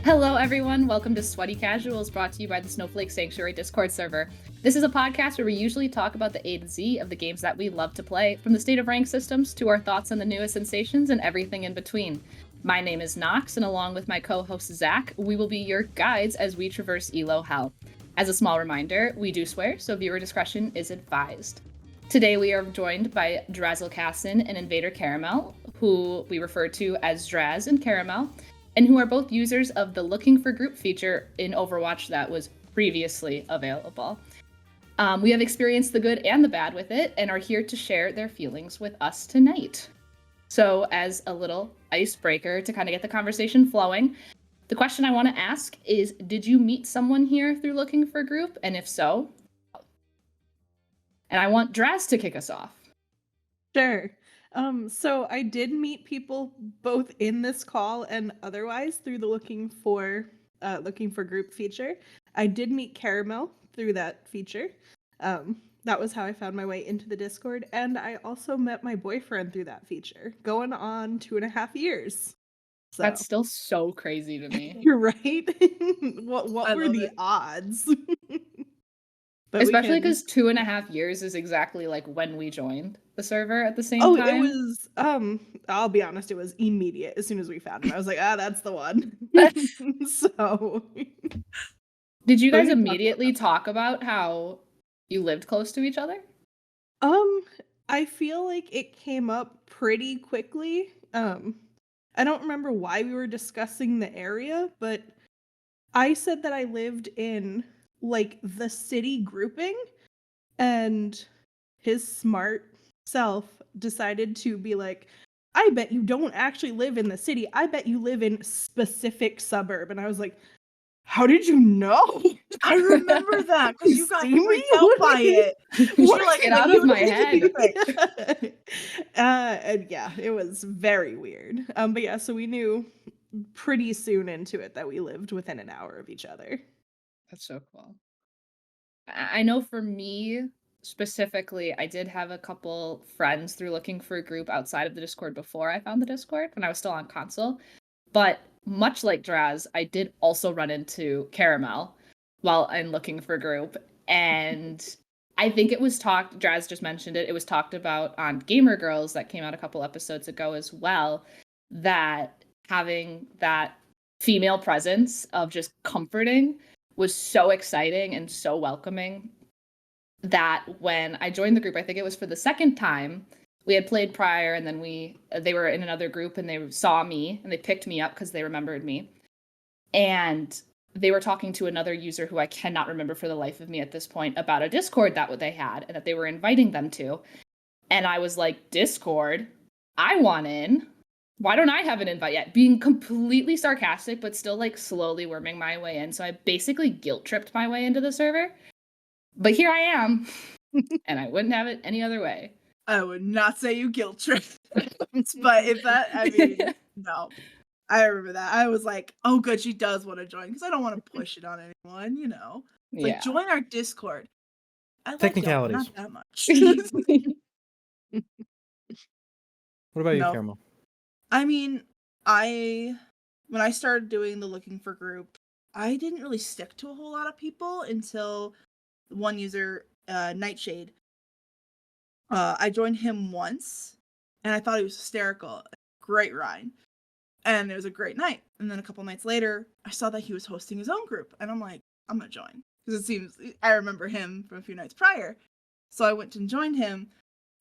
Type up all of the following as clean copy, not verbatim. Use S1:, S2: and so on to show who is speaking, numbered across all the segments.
S1: Hello, everyone. Welcome to Sweaty Casuals, brought to you by the Snowflake Sanctuary Discord server. This is a podcast where we usually talk about the A to Z of the games that we love to play, from the state of rank systems to our thoughts on the newest sensations and everything in between. My name is Nox, and along with my co-host Zach, we will be your guides as we traverse Elo Hell. As a small reminder, we do swear, so viewer discretion is advised. Today we are joined by DrazilKassen and InvaderCaramel, who we refer to as Draz and Caramel, and who are both users of the Looking for Group feature in Overwatch that was previously available. We have experienced the good and the bad with it and are here to share their feelings with us tonight. So as a little icebreaker to kind of get the conversation flowing, the question I want to ask is, did you meet someone here through Looking for Group? And if so, and I want Draz to kick us off.
S2: Sure. So I did meet people both in this call and otherwise through the looking for group feature. I did meet Caramel through that feature. That was how I found my way into the Discord, and I also met my boyfriend through that feature, going on 2.5 years. So.
S1: That's still so crazy to me.
S2: You're right. What were the odds?
S1: Especially because 2.5 years is exactly like when we joined the server at the same time.
S2: It was, I'll be honest, it was immediate. As soon as we found him, I was like, that's the one. So.
S1: Did you guys immediately talk about how you lived close to each other?
S2: I feel like it came up pretty quickly. I don't remember why we were discussing the area, but I said that I lived in like the city grouping, and his smart self decided to be like, I bet you don't actually live in the city. I bet you live in specific suburb. And I was like, how did you know?
S3: I remember that because you got freaked out by it.
S1: You're like, get out of my head.
S2: And yeah, it was very weird. But yeah, so we knew pretty soon into it that we lived within an hour of each other.
S1: That's so cool. I know for me specifically, I did have a couple friends through Looking for a Group outside of the Discord before I found the Discord when I was still on console. But much like Draz, I did also run into Caramel while I'm Looking for a Group. And I think it was Draz just mentioned it, it was talked about on Gamer Girls that came out a couple episodes ago as well, that having that female presence of just comforting was so exciting and so welcoming that when I joined the group, I think it was for the second time, we had played prior, and then they were in another group and they saw me and they picked me up because they remembered me. And they were talking to another user who I cannot remember for the life of me at this point about a Discord that they had and that they were inviting them to. And I was like, Discord? I want in. Why don't I have an invite yet? Being completely sarcastic, but still like slowly worming my way in. So I basically guilt tripped my way into the server. But here I am. And I wouldn't have it any other way.
S3: I would not say you guilt tripped. But if that, I mean, no. I remember that. I was like, oh, good, she does want to join because I don't want to push it on anyone, you know. It's like, join our Discord. I like
S4: technicalities.
S3: Not that much.
S4: What about you, Caramel?
S3: I mean, when I started doing the Looking for Group, I didn't really stick to a whole lot of people until one user, Nightshade. I joined him once, and I thought he was hysterical. Great rhyme. And it was a great night. And then a couple nights later, I saw that he was hosting his own group. And I'm like, I'm going to join. Because I remember him from a few nights prior. So I went and joined him.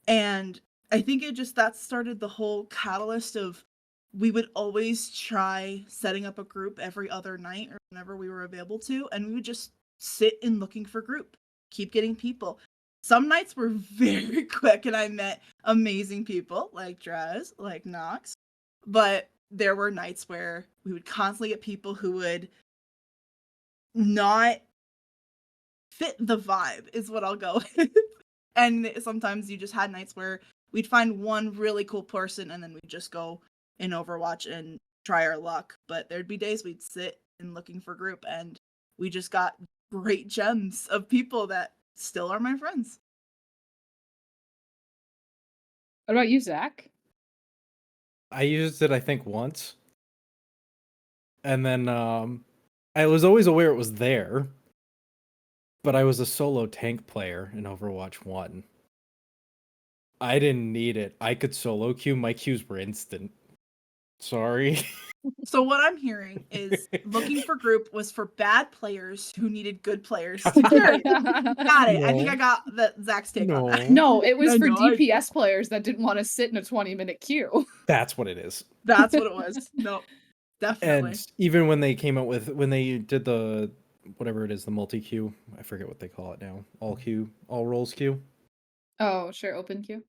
S3: And I think that started the whole catalyst of, we would always try setting up a group every other night or whenever we were available to. And we would just sit in Looking for Group. Keep getting people. Some nights were very quick and I met amazing people like Draz, like Nox. But there were nights where we would constantly get people who would not fit the vibe, is what I'll go with. And sometimes you just had nights where we'd find one really cool person and then we'd just go in Overwatch and try our luck. But there'd be days we'd sit in Looking for Group and we just got great gems of people that still are my friends.
S1: What about you, Zach?
S4: I used it, I think, once. And then I was always aware it was there, but I was a solo tank player in Overwatch 1. I didn't need it. I could solo queue. My queues were instant. Sorry.
S3: So what I'm hearing is looking for group was for bad players who needed good players to carry. Got it. I think I got Zach's take on that.
S1: No, it was for
S3: No, I-
S1: DPS players that didn't want to sit in a 20-minute queue.
S4: That's what it is.
S3: That's what it was. No, definitely.
S4: And even when they came out with, when they did the, whatever it is, the multi-queue, I forget what they call it now. All roles queue.
S1: Oh, sure, open queue.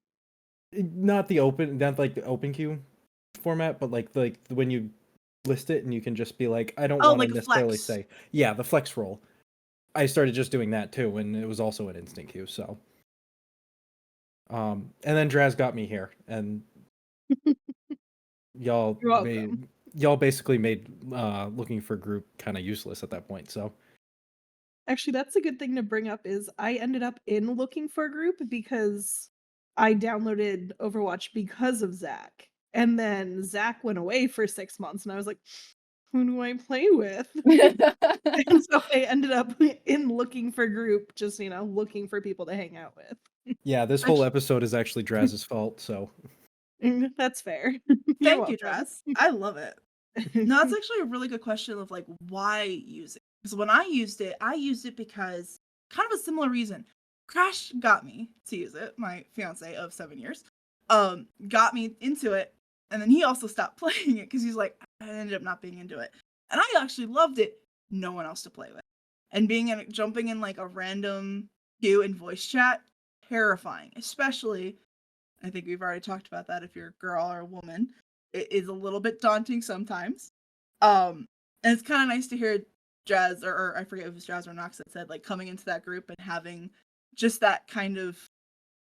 S4: Not the open queue format, but like when you list it and you can just be like, I don't want
S3: like
S4: to
S3: a
S4: necessarily
S3: flex.
S4: say, yeah, the flex roll. I started just doing that too, and it was also an instant queue. So, and then Draz got me here, and y'all basically made looking for group kind of useless at that point. So.
S2: Actually, that's a good thing to bring up is I ended up in looking for a group because I downloaded Overwatch because of Zach. And then Zach went away for 6 months and I was like, who do I play with? And so I ended up in looking for group, just, looking for people to hang out with.
S4: Yeah, this whole episode is actually Draz's fault, so.
S2: That's fair.
S3: Thank you, Draz. I love it. No, that's actually a really good question of like why use it. Because when I used it because kind of a similar reason. Crash got me to use it, my fiance of 7 years. Got me into it, and then he also stopped playing it because he's like, I ended up not being into it. And I actually loved it, no one else to play with. And jumping in like a random queue in voice chat, terrifying. Especially, I think we've already talked about that if you're a girl or a woman. It is a little bit daunting sometimes. And it's kind of nice to hear Jazz, or I forget if it was Jazz or Nox that said, like, coming into that group and having just that kind of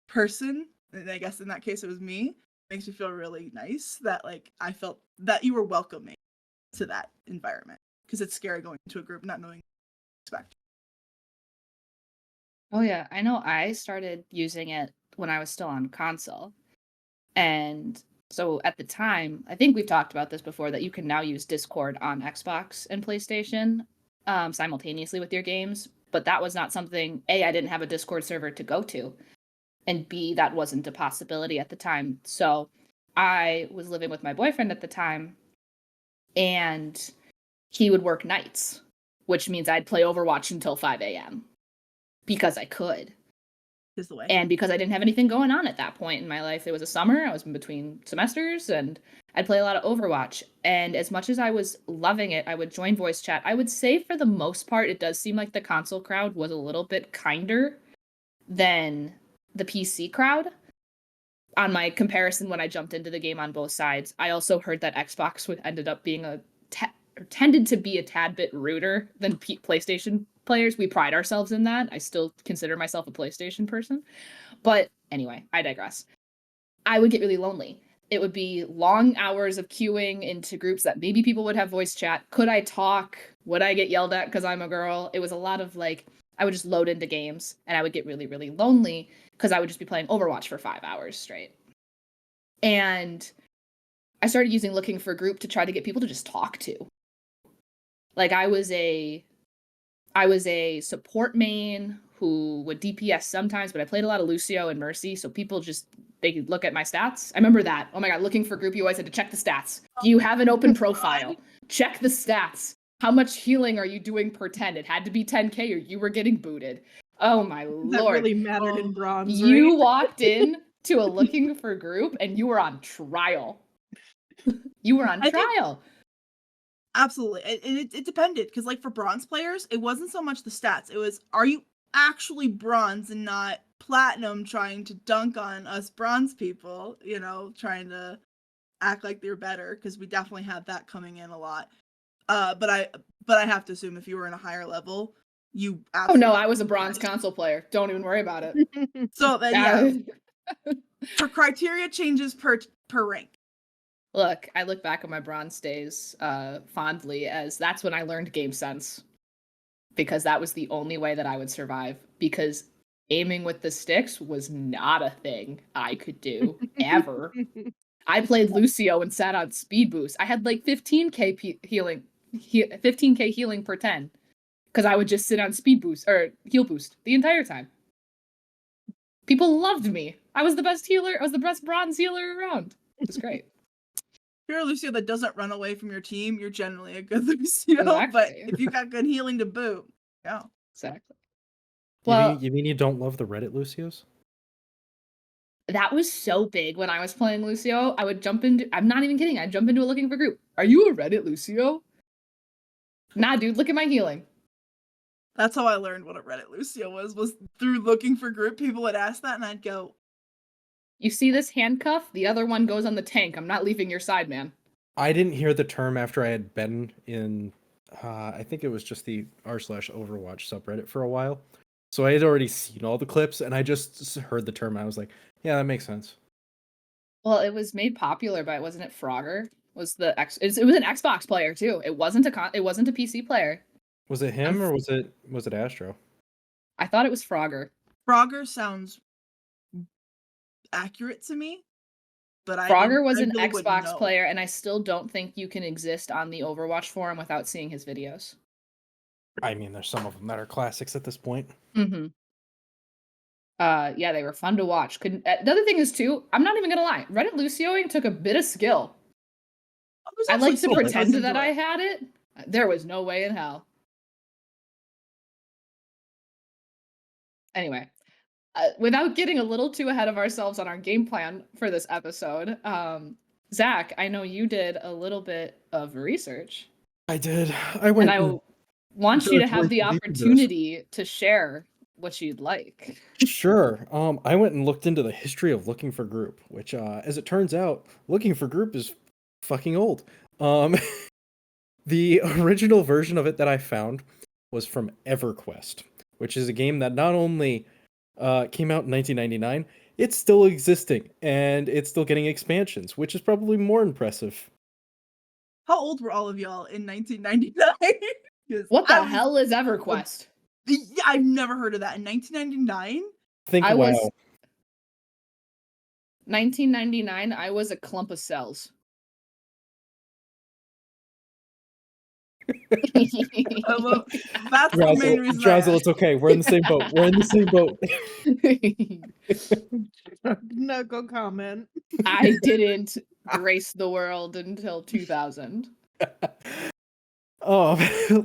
S3: person, and I guess in that case it was me, makes me feel really nice that, like, I felt that you were welcoming to that environment. Because it's scary going into a group not knowing what to expect.
S1: Oh yeah, I know I started using it when I was still on console. And so at the time, I think we've talked about this before, that you can now use Discord on Xbox and PlayStation simultaneously with your games. But that was not something, A, I didn't have a Discord server to go to, and B, that wasn't a possibility at the time. So I was living with my boyfriend at the time, and he would work nights, which means I'd play Overwatch until 5 a.m. because I could.
S3: Is the way.
S1: And because I didn't have anything going on at that point in my life. It was a summer, I was in between semesters, and I'd play a lot of Overwatch. And as much as I was loving it, I would join voice chat. I would say for the most part, it does seem like the console crowd was a little bit kinder than the PC crowd. On my comparison, when I jumped into the game on both sides, I also heard that Xbox ended up being tended to be a tad bit ruder than PlayStation players. We pride ourselves in that. I still consider myself a PlayStation person. But anyway, I digress. I would get really lonely. It would be long hours of queuing into groups that maybe people would have voice chat. Could I talk? Would I get yelled at because I'm a girl? It was a lot of like, I would just load into games and I would get really, really lonely because I would just be playing Overwatch for 5 hours straight. And I started using looking for a group to try to get people to just talk to. Like I was a support main who would DPS sometimes, but I played a lot of Lucio and Mercy, so people they could look at my stats. I remember that. Oh my god, looking for group, you always had to check the stats. Do you have an open profile? Check the stats. How much healing are you doing per 10? It had to be 10k or you were getting booted. Oh my lord.
S2: That really mattered in bronze,
S1: You
S2: right?
S1: walked in to a looking for group and you were on trial. You were on trial.
S3: Absolutely. It depended, because like for bronze players, it wasn't so much the stats. It was, are you actually bronze and not platinum trying to dunk on us bronze people, trying to act like they're better, because we definitely had that coming in a lot. But I have to assume if you were in a higher level, you absolutely...
S1: Oh no, I was a bronze console player. Don't even worry about it.
S3: So then yeah. For criteria changes per rank.
S1: Look, I look back on my bronze days fondly, as that's when I learned game sense. Because that was the only way that I would survive. Because aiming with the sticks was not a thing I could do, ever. I played Lucio and sat on speed boost. I had like 15k healing 15k healing per 10 because I would just sit on speed boost or heal boost the entire time. People loved me. I was the best healer. I was the best bronze healer around. It was great.
S3: If you're a Lucio that doesn't run away from your team, you're generally a good Lucio.
S1: Exactly.
S3: But if you got good healing to boot, yeah.
S1: Exactly.
S4: You
S1: Well,
S4: mean, you mean you don't love the Reddit Lucios?
S1: that was so big when I was playing Lucio. I would jump into, I'm not even kidding, I'd jump into a looking for group. Are you a Reddit Lucio? Nah, dude, look at my healing.
S3: That's how I learned what a Reddit Lucio was through looking for group. People would ask that and I'd go,
S1: You see this handcuff? The other one goes on the tank. I'm not leaving your side, man.
S4: I didn't hear the term after I had been in, I think it was just the r/Overwatch subreddit for a while. So I had already seen all the clips, and I just heard the term. And I was like, yeah, that makes sense.
S1: Well, it was made popular by, wasn't it Frogger? It was an Xbox player too. It wasn't a PC player.
S4: Was it him or was it Astro?
S1: I thought it was Frogger.
S3: Frogger sounds accurate to me, but
S1: Frogger was an
S3: really wouldn't
S1: Xbox
S3: know.
S1: player, and I still don't think you can exist on the Overwatch forum without seeing his videos.
S4: I mean, there's some of them that are classics at this point.
S1: Mm-hmm. Yeah, they were fun to watch. The other thing is too, I'm not even gonna lie, Reddit Lucioing took a bit of skill. I like to pretend that I had it. There was no way in hell. Anyway, without getting a little too ahead of ourselves on our game plan for this episode, Zach, I know you did a little bit of research.
S4: I did. I went.
S1: And I want you to have the opportunity to share what you'd like.
S4: Sure. I went and looked into the history of Looking for Group, which, as it turns out, Looking for Group is fucking old. The original version of it that I found was from EverQuest, which is a game that not only came out in 1999, it's still existing, and it's still getting expansions, which is probably more impressive.
S3: How old were all of y'all in 1999?
S1: What the hell is EverQuest?
S3: Yeah, I've never heard of that. In 1999?
S4: I was
S1: 1999, I was a clump of cells.
S3: That's the main reason.
S4: Drazzle, it's okay. We're in the same boat. We're in the same boat.
S2: No go comment.
S1: I didn't grace the world until 2000.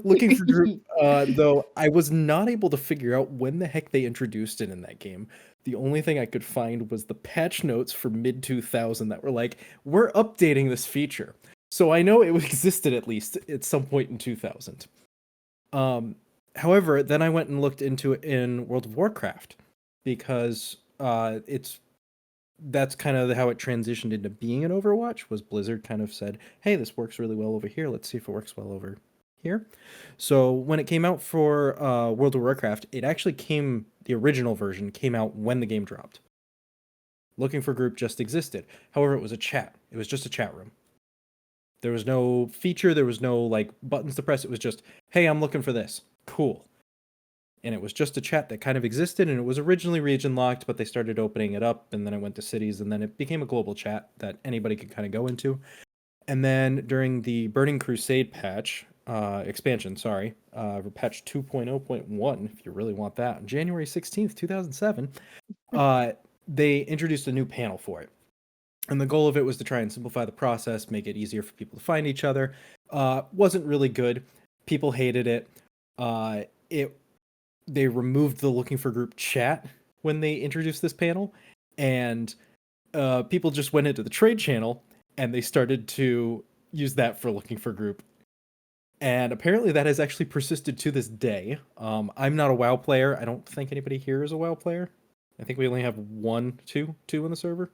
S4: Looking for Group, though, I was not able to figure out when the heck they introduced it in that game. The only thing I could find was the patch notes for mid-2000 that were like, we're updating this feature. So I know it existed at least at some point in 2000. However, then I went and looked into it in World of Warcraft because that's kind of how it transitioned into being an Overwatch. Was Blizzard kind of said, hey, this works really well over here. Let's see if it works well over here. So when it came out for World of Warcraft, it actually the original version came out when the game dropped. Looking for Group just existed. However, it was a chat. It was just a chat room. There was no feature. There was no like buttons to press. It was just, hey, I'm looking for this. Cool. And it was just a chat that kind of existed, and it was originally region locked, but they started opening it up, and then it went to cities, and then it became a global chat that anybody could kind of go into. And then during the Burning Crusade patch, expansion, patch 2.0.1, if you really want that, on January 16th, 2007, they introduced a new panel for it. And the goal of it was to try and simplify the process, make it easier for people to find each other. Wasn't really good. People hated it. They removed the Looking for Group chat when they introduced this panel, and people just went into the trade channel and they started to use that for Looking for Group. And apparently that has actually persisted to this day. I'm not a WoW player. I don't think anybody here is a WoW player. I think we only have two in the server.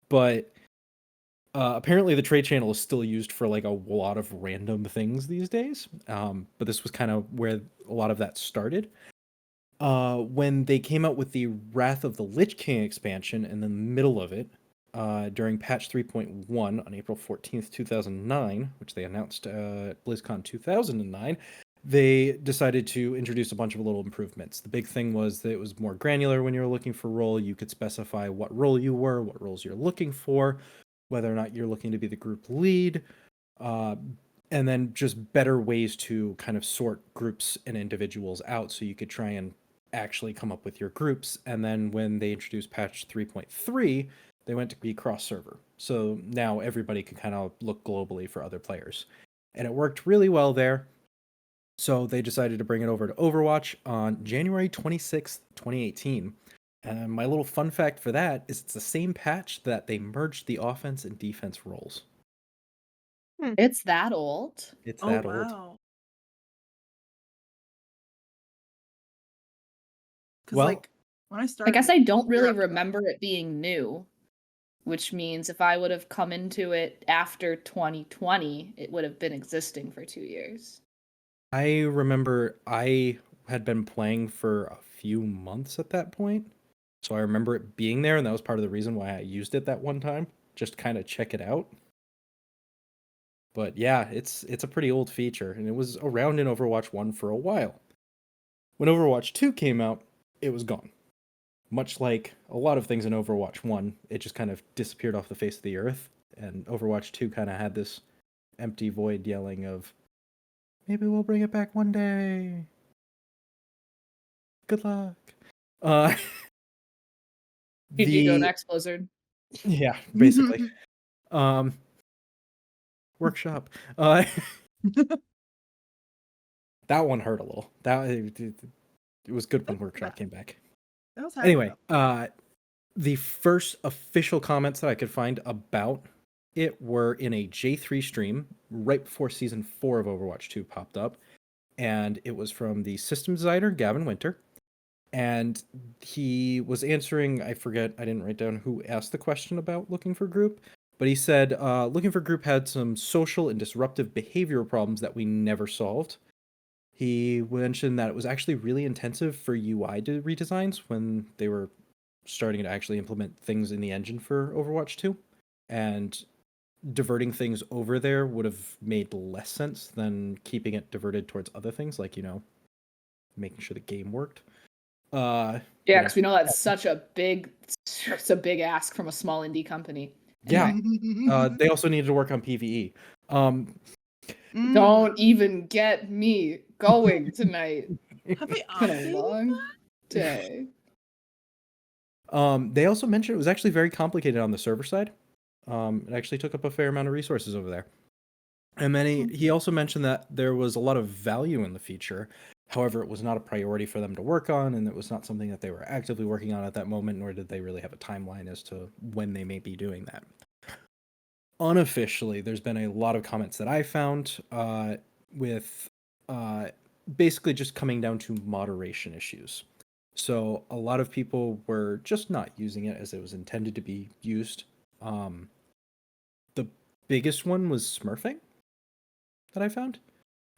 S4: But apparently the trade channel is still used for like a lot of random things these days. But this was kind of where a lot of that started. When they came out with the Wrath of the Lich King expansion in the middle of it, during patch 3.1 on April 14th, 2009, which they announced at BlizzCon 2009, they decided to introduce a bunch of little improvements. The big thing was that it was more granular when you were looking for role. You could specify what role you were, what roles you're looking for, whether or not you're looking to be the group lead, and then just better ways to kind of sort groups and individuals out so you could try and actually come up with your groups. And then when they introduced patch 3.3, they went to be cross server. So now everybody can kind of look globally for other players. And it worked really well there. So they decided to bring it over to Overwatch on January 26th, 2018. And my little fun fact for that is it's the same patch that they merged the offense and defense roles.
S1: It's that old?
S4: It's
S3: Oh
S4: that old.
S3: wow. Because
S4: Well,
S3: like when I
S1: I
S3: started,
S1: guess I don't really
S3: up to that.
S1: remember it being new, which means if I would have come into it after 2020, it would have been existing for 2 years.
S4: I remember I had been playing for a few months at that point. So I remember it being there, and that was part of the reason why I used it that one time, just kind of check it out. But yeah, it's a pretty old feature, and it was around in Overwatch 1 for a while. When Overwatch 2 came out, it was gone. Much like a lot of things in Overwatch 1, it just kind of disappeared off the face of the earth, and Overwatch 2 kind of had this empty void yelling of, maybe we'll bring it back one day. Good luck.
S1: Who'd you go
S4: The
S1: next, Blizzard?
S4: yeah, basically. Workshop. That one hurt a little. It was good when Workshop came back.
S3: That was hard.
S4: Anyway, the first official comments that I could find about it were in a J3 stream right before season 4 of Overwatch 2 popped up, and it was from the system designer Gavin Winter, and he was answering, I forget, I didn't write down who asked the question about looking for group, but he said looking for group had some social and disruptive behavioral problems that we never solved. He mentioned that it was actually really intensive for UI redesigns when they were starting to actually implement things in the engine for Overwatch 2, and diverting things over there would have made less sense than keeping it diverted towards other things, like, making sure the game worked.
S1: Yeah,
S4: you know,
S1: because we know that's it's a big ask from a small indie company.
S4: yeah.
S1: Anyway,
S4: They also needed to work on PvE.
S1: don't even get me going tonight.
S3: Have they
S1: It's been a
S3: updated
S1: long day.
S4: They also mentioned it was actually very complicated on the server side. It actually took up a fair amount of resources over there. And then he also mentioned that there was a lot of value in the feature. However, it was not a priority for them to work on, and it was not something that they were actively working on at that moment, nor did they really have a timeline as to when they may be doing that. Unofficially, there's been a lot of comments that I found with basically just coming down to moderation issues. So a lot of people were just not using it as it was intended to be used. The biggest one was smurfing that I found.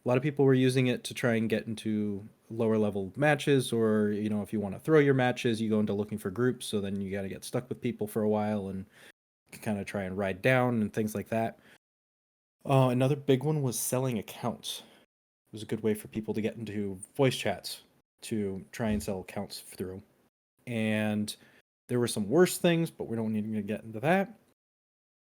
S4: A lot of people were using it to try and get into lower level matches, or if you want to throw your matches, you go into looking for groups, so then you got to get stuck with people for a while and kind of try and ride down and things like that. Another big one was selling accounts. It was a good way for people to get into voice chats to try and sell accounts through. And there were some worse things, but we don't need to get into that.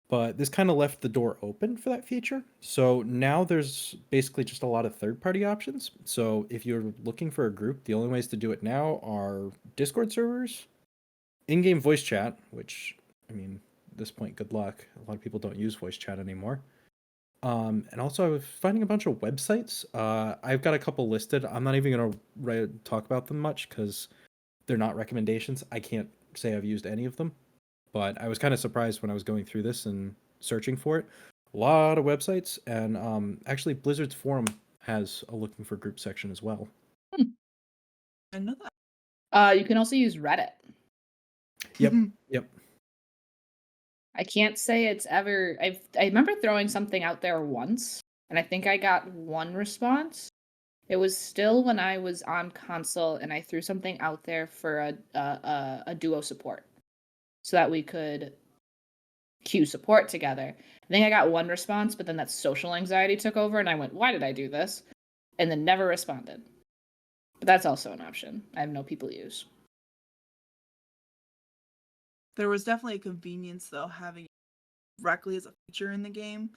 S4: But this kind of left the door open for that feature. So now there's basically just a lot of third-party options. So if you're looking for a group, the only ways to do it now are Discord servers, in-game voice chat, which, I mean, at this point, good luck. A lot of people don't use voice chat anymore. And also I was finding a bunch of websites. I've got a couple listed. I'm not even going to talk about them much because they're not recommendations. I can't say I've used any of them. But I was kind of surprised when I was going through this and searching for it. A lot of websites, and actually Blizzard's forum has a looking for group section as well.
S3: I know that.
S1: You can also use Reddit.
S4: Yep.
S1: I can't say it's ever. I remember throwing something out there once, and I think I got one response. It was still when I was on console, and I threw something out there for a duo support, so that we could queue support together. I think I got one response, but then that social anxiety took over, and I went, "Why did I do this?" And then never responded. But that's also an option. I have no people use.
S3: There was definitely a convenience though having it directly as a feature in the game,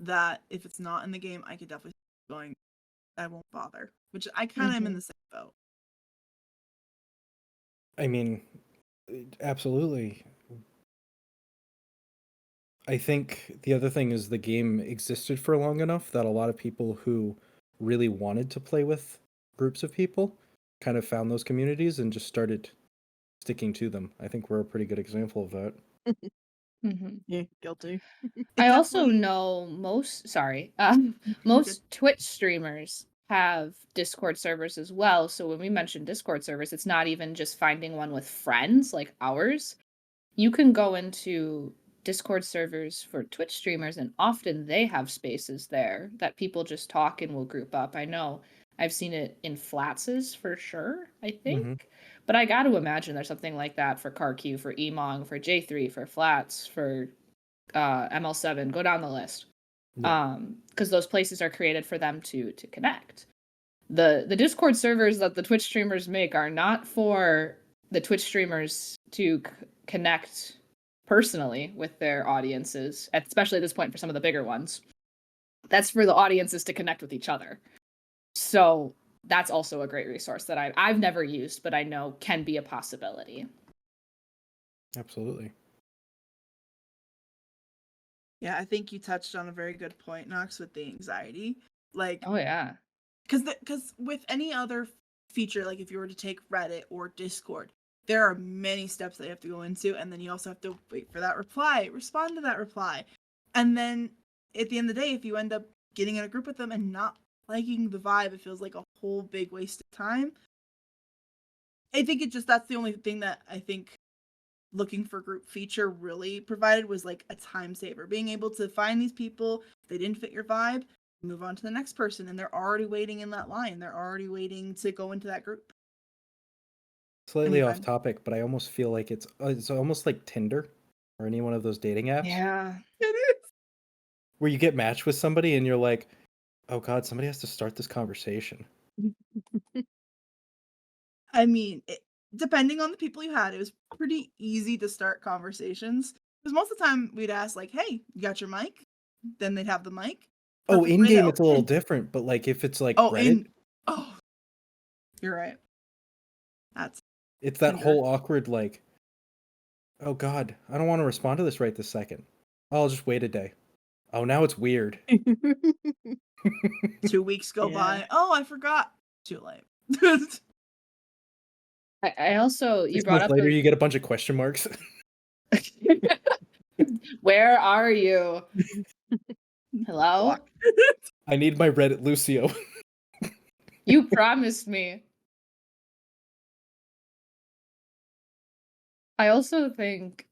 S3: that if it's not in the game, I could definitely see going, I won't bother. Which I kind of am in the same boat.
S4: I mean, absolutely. I think the other thing is the game existed for long enough that a lot of people who really wanted to play with groups of people kind of found those communities and just started sticking to them. I think we're a pretty good example of that.
S1: Mhm.
S2: Yeah, guilty.
S1: I also
S3: definitely-
S1: know most
S3: You're
S1: most Twitch streamers have Discord servers as well. So when we mention Discord servers, it's not even just finding one with friends like ours. You can go into Discord servers for Twitch streamers, and often they have spaces there that people just talk and will group up. I know I've seen it in Flatses for sure, I think. But I got to imagine there's something like that for CarQ, for Emong, for J3, for Flats, for ML7. Go down the list.
S4: Yeah.
S1: Because those places are created for them to connect. The Discord servers that the Twitch streamers make are not for the Twitch streamers to connect personally with their audiences, especially at this point for some of the bigger ones. That's for the audiences to connect with each other. So that's also a great resource that I've never used, but I know can be a possibility.
S4: Absolutely.
S3: Yeah, I think you touched on a very good point, Knox, with the anxiety. Like,
S1: Oh yeah.
S3: because with any other feature, like if you were to take Reddit or Discord, there are many steps that you have to go into, and then you also have to wait for that reply, respond to that reply. And then at the end of the day, if you end up getting in a group with them and not liking the vibe, it feels like a whole big waste of time. I think that's the only thing that I think looking for group feature really provided was like a time saver. Being able to find these people, if they didn't fit your vibe, move on to the next person, and they're already waiting in that line. They're already waiting to go into that group.
S4: Slightly off
S3: Anyway.
S4: topic, but I almost feel like it's almost like Tinder or any one of those dating apps
S1: Yeah.
S3: It is.
S4: where you get matched with somebody and you're like, oh God, somebody has to start this conversation.
S3: I mean, depending on the people you had, it was pretty easy to start conversations. Because most of the time we'd ask, like, hey, you got your mic? Then they'd have the mic.
S4: Oh,
S3: Perfect
S4: in
S3: way to
S4: game it's a little
S3: open.
S4: different, but like if it's like
S3: Oh,
S4: Reddit,
S3: oh, you're right. That's
S4: it's that
S3: Tinder.
S4: whole awkward like, oh God, I don't want to respond to this right this second. I'll just wait a day. Oh, now it's weird.
S3: 2 weeks go
S2: Yeah.
S3: by. Oh, I forgot. Too late.
S1: I also you
S4: 6
S1: brought
S4: months
S1: up
S4: later, you get a bunch of question marks.
S1: Where are you? Hello?
S3: Block.
S4: I need my Reddit Lucio.
S1: You promised me. I also think,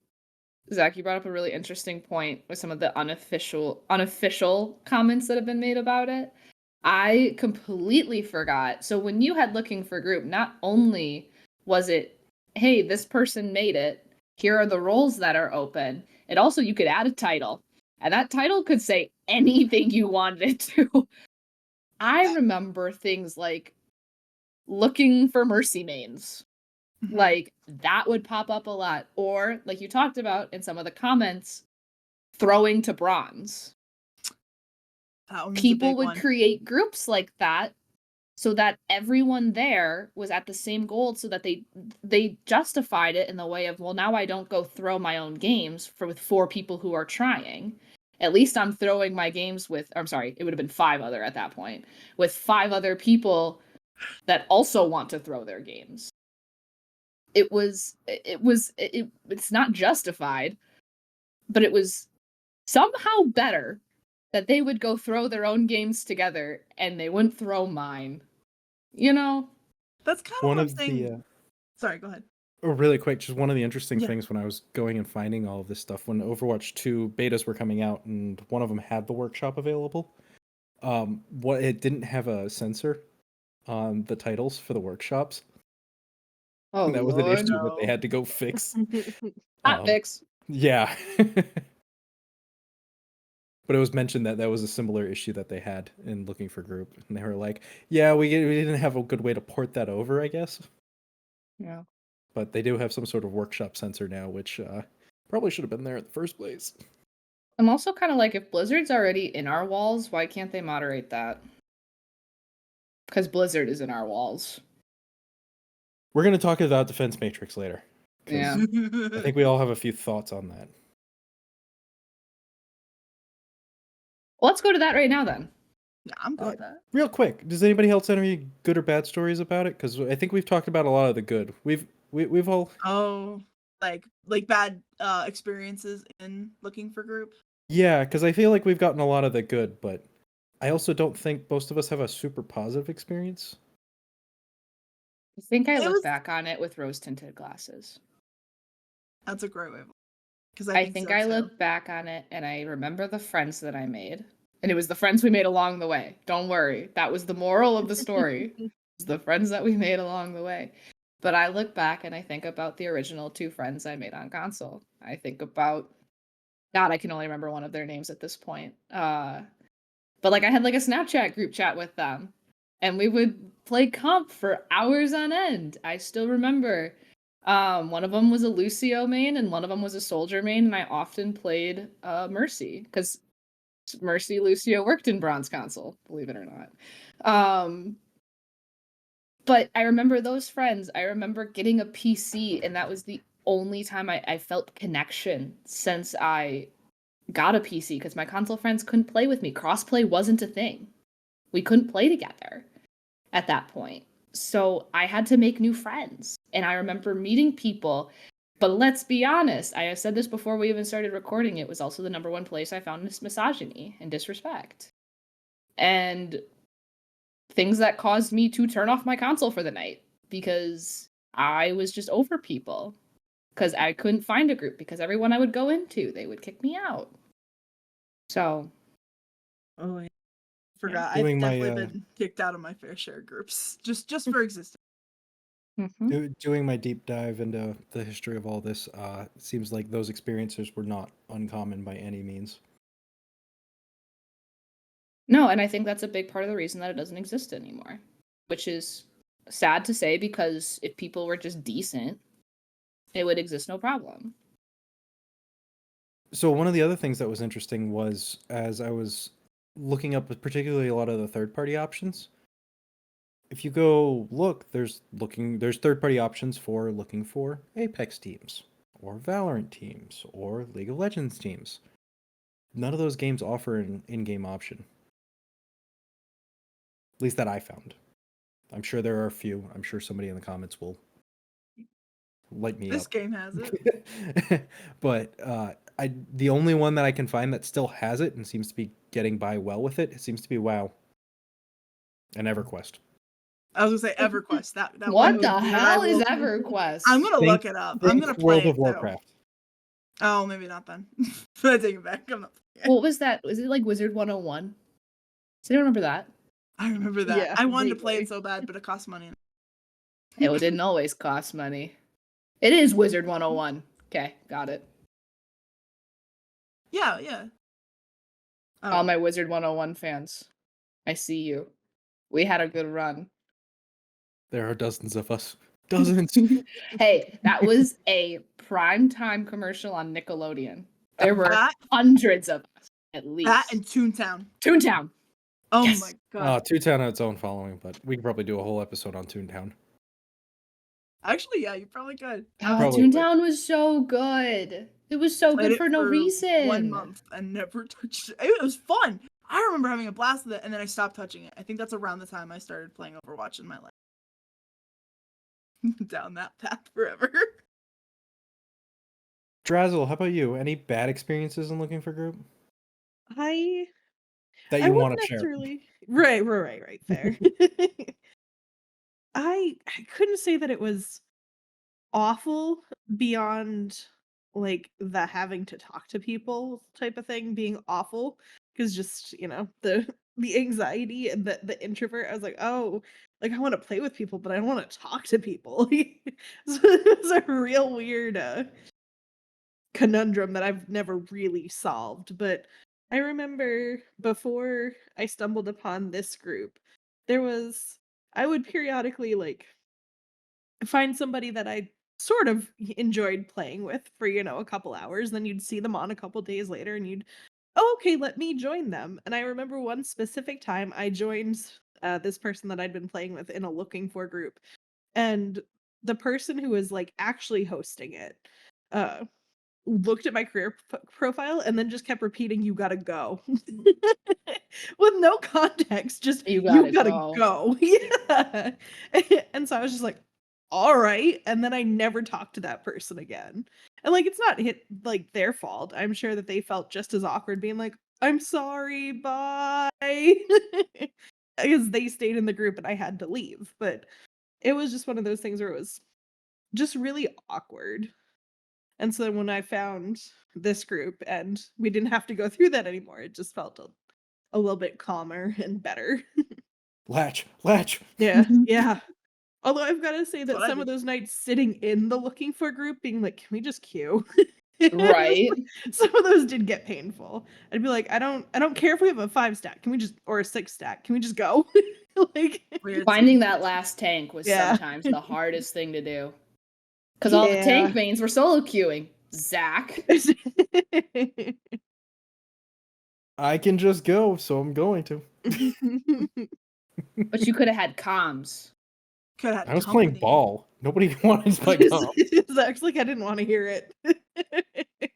S1: Zach, you brought up a really interesting point with some of the unofficial comments that have been made about it. I completely forgot. So when you had looking for group, not only was it, hey, this person made it, here are the roles that are open, it also you could add a title. And that title could say anything you wanted it to. I remember things like looking for mercy mains.
S3: Mhm.
S1: Like that would pop up a lot. Or like you talked about in some of the comments, throwing to bronze.
S3: That one's a
S1: People
S3: big
S1: would
S3: one.
S1: create groups like that so that everyone there was at the same goal so that they justified it in the way of, well, now I don't go throw my own games with 4 people who are trying. At least I'm throwing my games with, I'm sorry, it would have been 5 other at that point, with 5 other people that also want to throw their games. It's not justified, but it was somehow better that they would go throw their own games together and they wouldn't throw mine. You know?
S3: That's kind of
S4: One
S3: what I'm
S4: of
S3: saying.
S4: the
S3: Sorry, go ahead.
S4: oh, really quick, just one of the interesting
S3: Yeah.
S4: things when I was going and finding all of this stuff when Overwatch 2 betas were coming out and one of them had the workshop available. What it didn't have a censor on the titles for the workshops.
S1: Oh
S4: That was an
S1: Lord.
S4: issue that they
S3: No.
S4: had to go fix.
S1: Hot fix.
S4: Yeah. But it was mentioned that that was a similar issue that they had in looking for group, and they were like, "Yeah, we didn't have a good way to port that over, I guess."
S1: Yeah.
S4: But they do have some sort of workshop censor now, which probably should have been there in the first place.
S1: I'm also kind of like, if Blizzard's already in our walls, why can't they moderate that? Because Blizzard is in our walls.
S4: We're going to talk about Defense Matrix later.
S1: Yeah.
S4: I think we all have a few thoughts on that.
S1: Well, let's go to that right now then.
S3: Yeah, I'm good with that.
S4: Real quick, does anybody else have any good or bad stories about it? Because I think we've talked about a lot of the good. We've all
S3: Oh, like bad experiences in looking for group.
S4: yeah, because I feel like we've gotten a lot of the good, but I also don't think most of us have a super positive experience.
S1: I think I
S3: It
S1: look
S3: was-
S1: back on it with rose-tinted glasses.
S3: That's a great way. Because
S1: I think
S3: so
S1: I
S3: too.
S1: look back on it and I remember the friends that I made. And it was the friends we made along the way. Don't worry. That was the moral of the story. It's the friends that we made along the way. But I look back and I think about the original 2 friends I made on console. I think about God, I can only remember one of their names at this point. But like I had like a Snapchat group chat with them. And we would play comp for hours on end. I still remember. One of them was a Lucio main and one of them was a soldier main, and I often played Mercy because Mercy Lucio worked in bronze console, believe it or not. But I remember those friends. I remember getting a PC, and that was the only time I felt connection since I got a PC, because my console friends couldn't play with me. Crossplay wasn't a thing. We couldn't play together at that point. So I had to make new friends. And I remember meeting people. But let's be honest, I have said this before we even started recording, it was also the number 1 place I found misogyny and disrespect. And things that caused me to turn off my console for the night because I was just over people. Because I couldn't find a group, because everyone I would go into, they would kick me out. So.
S3: Oh, yeah. Forgot. I've
S4: Doing
S3: definitely
S4: my,
S3: been kicked out of my fair share of groups just for existing.
S4: doing my deep dive into the history of all this, it seems like those experiences were not uncommon by any means.
S1: No, and I think that's a big part of the reason that it doesn't exist anymore, which is sad to say, because if people were just decent, it would exist no problem.
S4: So one of the other things that was interesting was, as I was looking up particularly a lot of the third-party options, if you go look, there's third-party options for looking for Apex teams or Valorant teams or League of Legends teams. None of those games offer an in-game option. At least that I found. I'm sure there are a few. I'm sure somebody in the comments will light me
S3: This
S4: up.
S3: game has it.
S4: But the only one that I can find that still has it and seems to be getting by well with it seems to be WoW and EverQuest.
S3: I was gonna say EverQuest. That
S1: What
S3: one
S1: the
S3: game that I
S1: hell is
S3: will-
S1: EverQuest?
S3: I'm gonna look it up. I'm gonna play
S4: World of
S3: it,
S4: Warcraft.
S3: Too. Oh, maybe not then. I take it back. I'm not.
S1: What was that? Was it like Wizard 101? Does anyone remember that?
S3: I remember that.
S2: Yeah,
S3: I wanted to play
S2: vaguely.
S3: it so bad, but it cost money.
S1: It didn't always cost money. It is Wizard 101. Okay, got it.
S3: Yeah, yeah.
S1: All my Wizard 101 fans, I see you. We had a good run.
S4: There are dozens of us. Dozens.
S1: Hey, that was a primetime commercial on Nickelodeon. There were
S3: That-
S1: hundreds of us, at least.
S3: That and Toontown.
S1: Toontown.
S3: Oh
S1: Yes.
S3: my god.
S4: Toontown had its own following, but we could probably do a whole episode on Toontown.
S3: Actually, yeah, you probably could.
S1: Oh,
S4: Probably.
S1: Toontown was so good. It was so
S3: Played
S1: good
S3: it
S1: for no reason.
S3: 1 month and never touched it. It was fun. I remember having a blast with it, and then I stopped touching it. I think that's around the time I started playing Overwatch in my life. Down that path forever.
S4: Drazzle, how about you? Any bad experiences in looking for group
S2: I
S4: that
S2: I
S4: you
S2: wouldn't
S4: want to share?
S2: necessarily. Right. Fair. I couldn't say that it was awful beyond like the having to talk to people type of thing being awful, because just the anxiety and the introvert, I was like, oh, like I want to play with people but I don't want to talk to people. So it was a real weird conundrum that I've never really solved. But I remember before I stumbled upon this group, I would periodically like find somebody that I sort of enjoyed playing with for, a couple hours. Then you'd see them on a couple days later and you'd, oh, okay, let me join them. And I remember one specific time I joined this person that I'd been playing with in a looking for group. And the person who was like actually hosting it uh looked at my career profile and then just kept repeating, "You gotta go," with no context. Just
S1: You
S2: you
S1: gotta
S2: gotta
S1: go.
S2: go. Yeah. And so I was just like, all right. And then I never talked to that person again. And like, it's not like their fault. I'm sure that they felt just as awkward being like, "I'm sorry, bye," because they stayed in the group and I had to leave. But it was just one of those things where it was just really awkward. And so when I found this group and we didn't have to go through that anymore, it just felt a little bit calmer and better.
S4: Latch.
S2: Yeah, yeah. Although I've gotta say
S3: That's
S2: that
S3: what I
S2: some of
S3: did.
S2: those nights sitting in the looking for group being like, "Can we just queue?"
S1: Right.
S2: Some of those did get painful. I'd be like, "I don't care if we have a 5 stack. Can we just or a 6 stack. Can we just go?" Like
S3: Weird.
S1: Finding that last tank was
S2: Yeah.
S1: sometimes the hardest thing to do. Because all the
S2: Yeah.
S1: tank mains were solo queuing. Zach.
S4: I can just go, so I'm going to.
S1: But you could have had comms.
S3: Could have
S4: I
S3: had
S4: was playing
S3: company.
S4: ball. Nobody wanted my comp.
S2: Zach's like, "I didn't wanna hear it."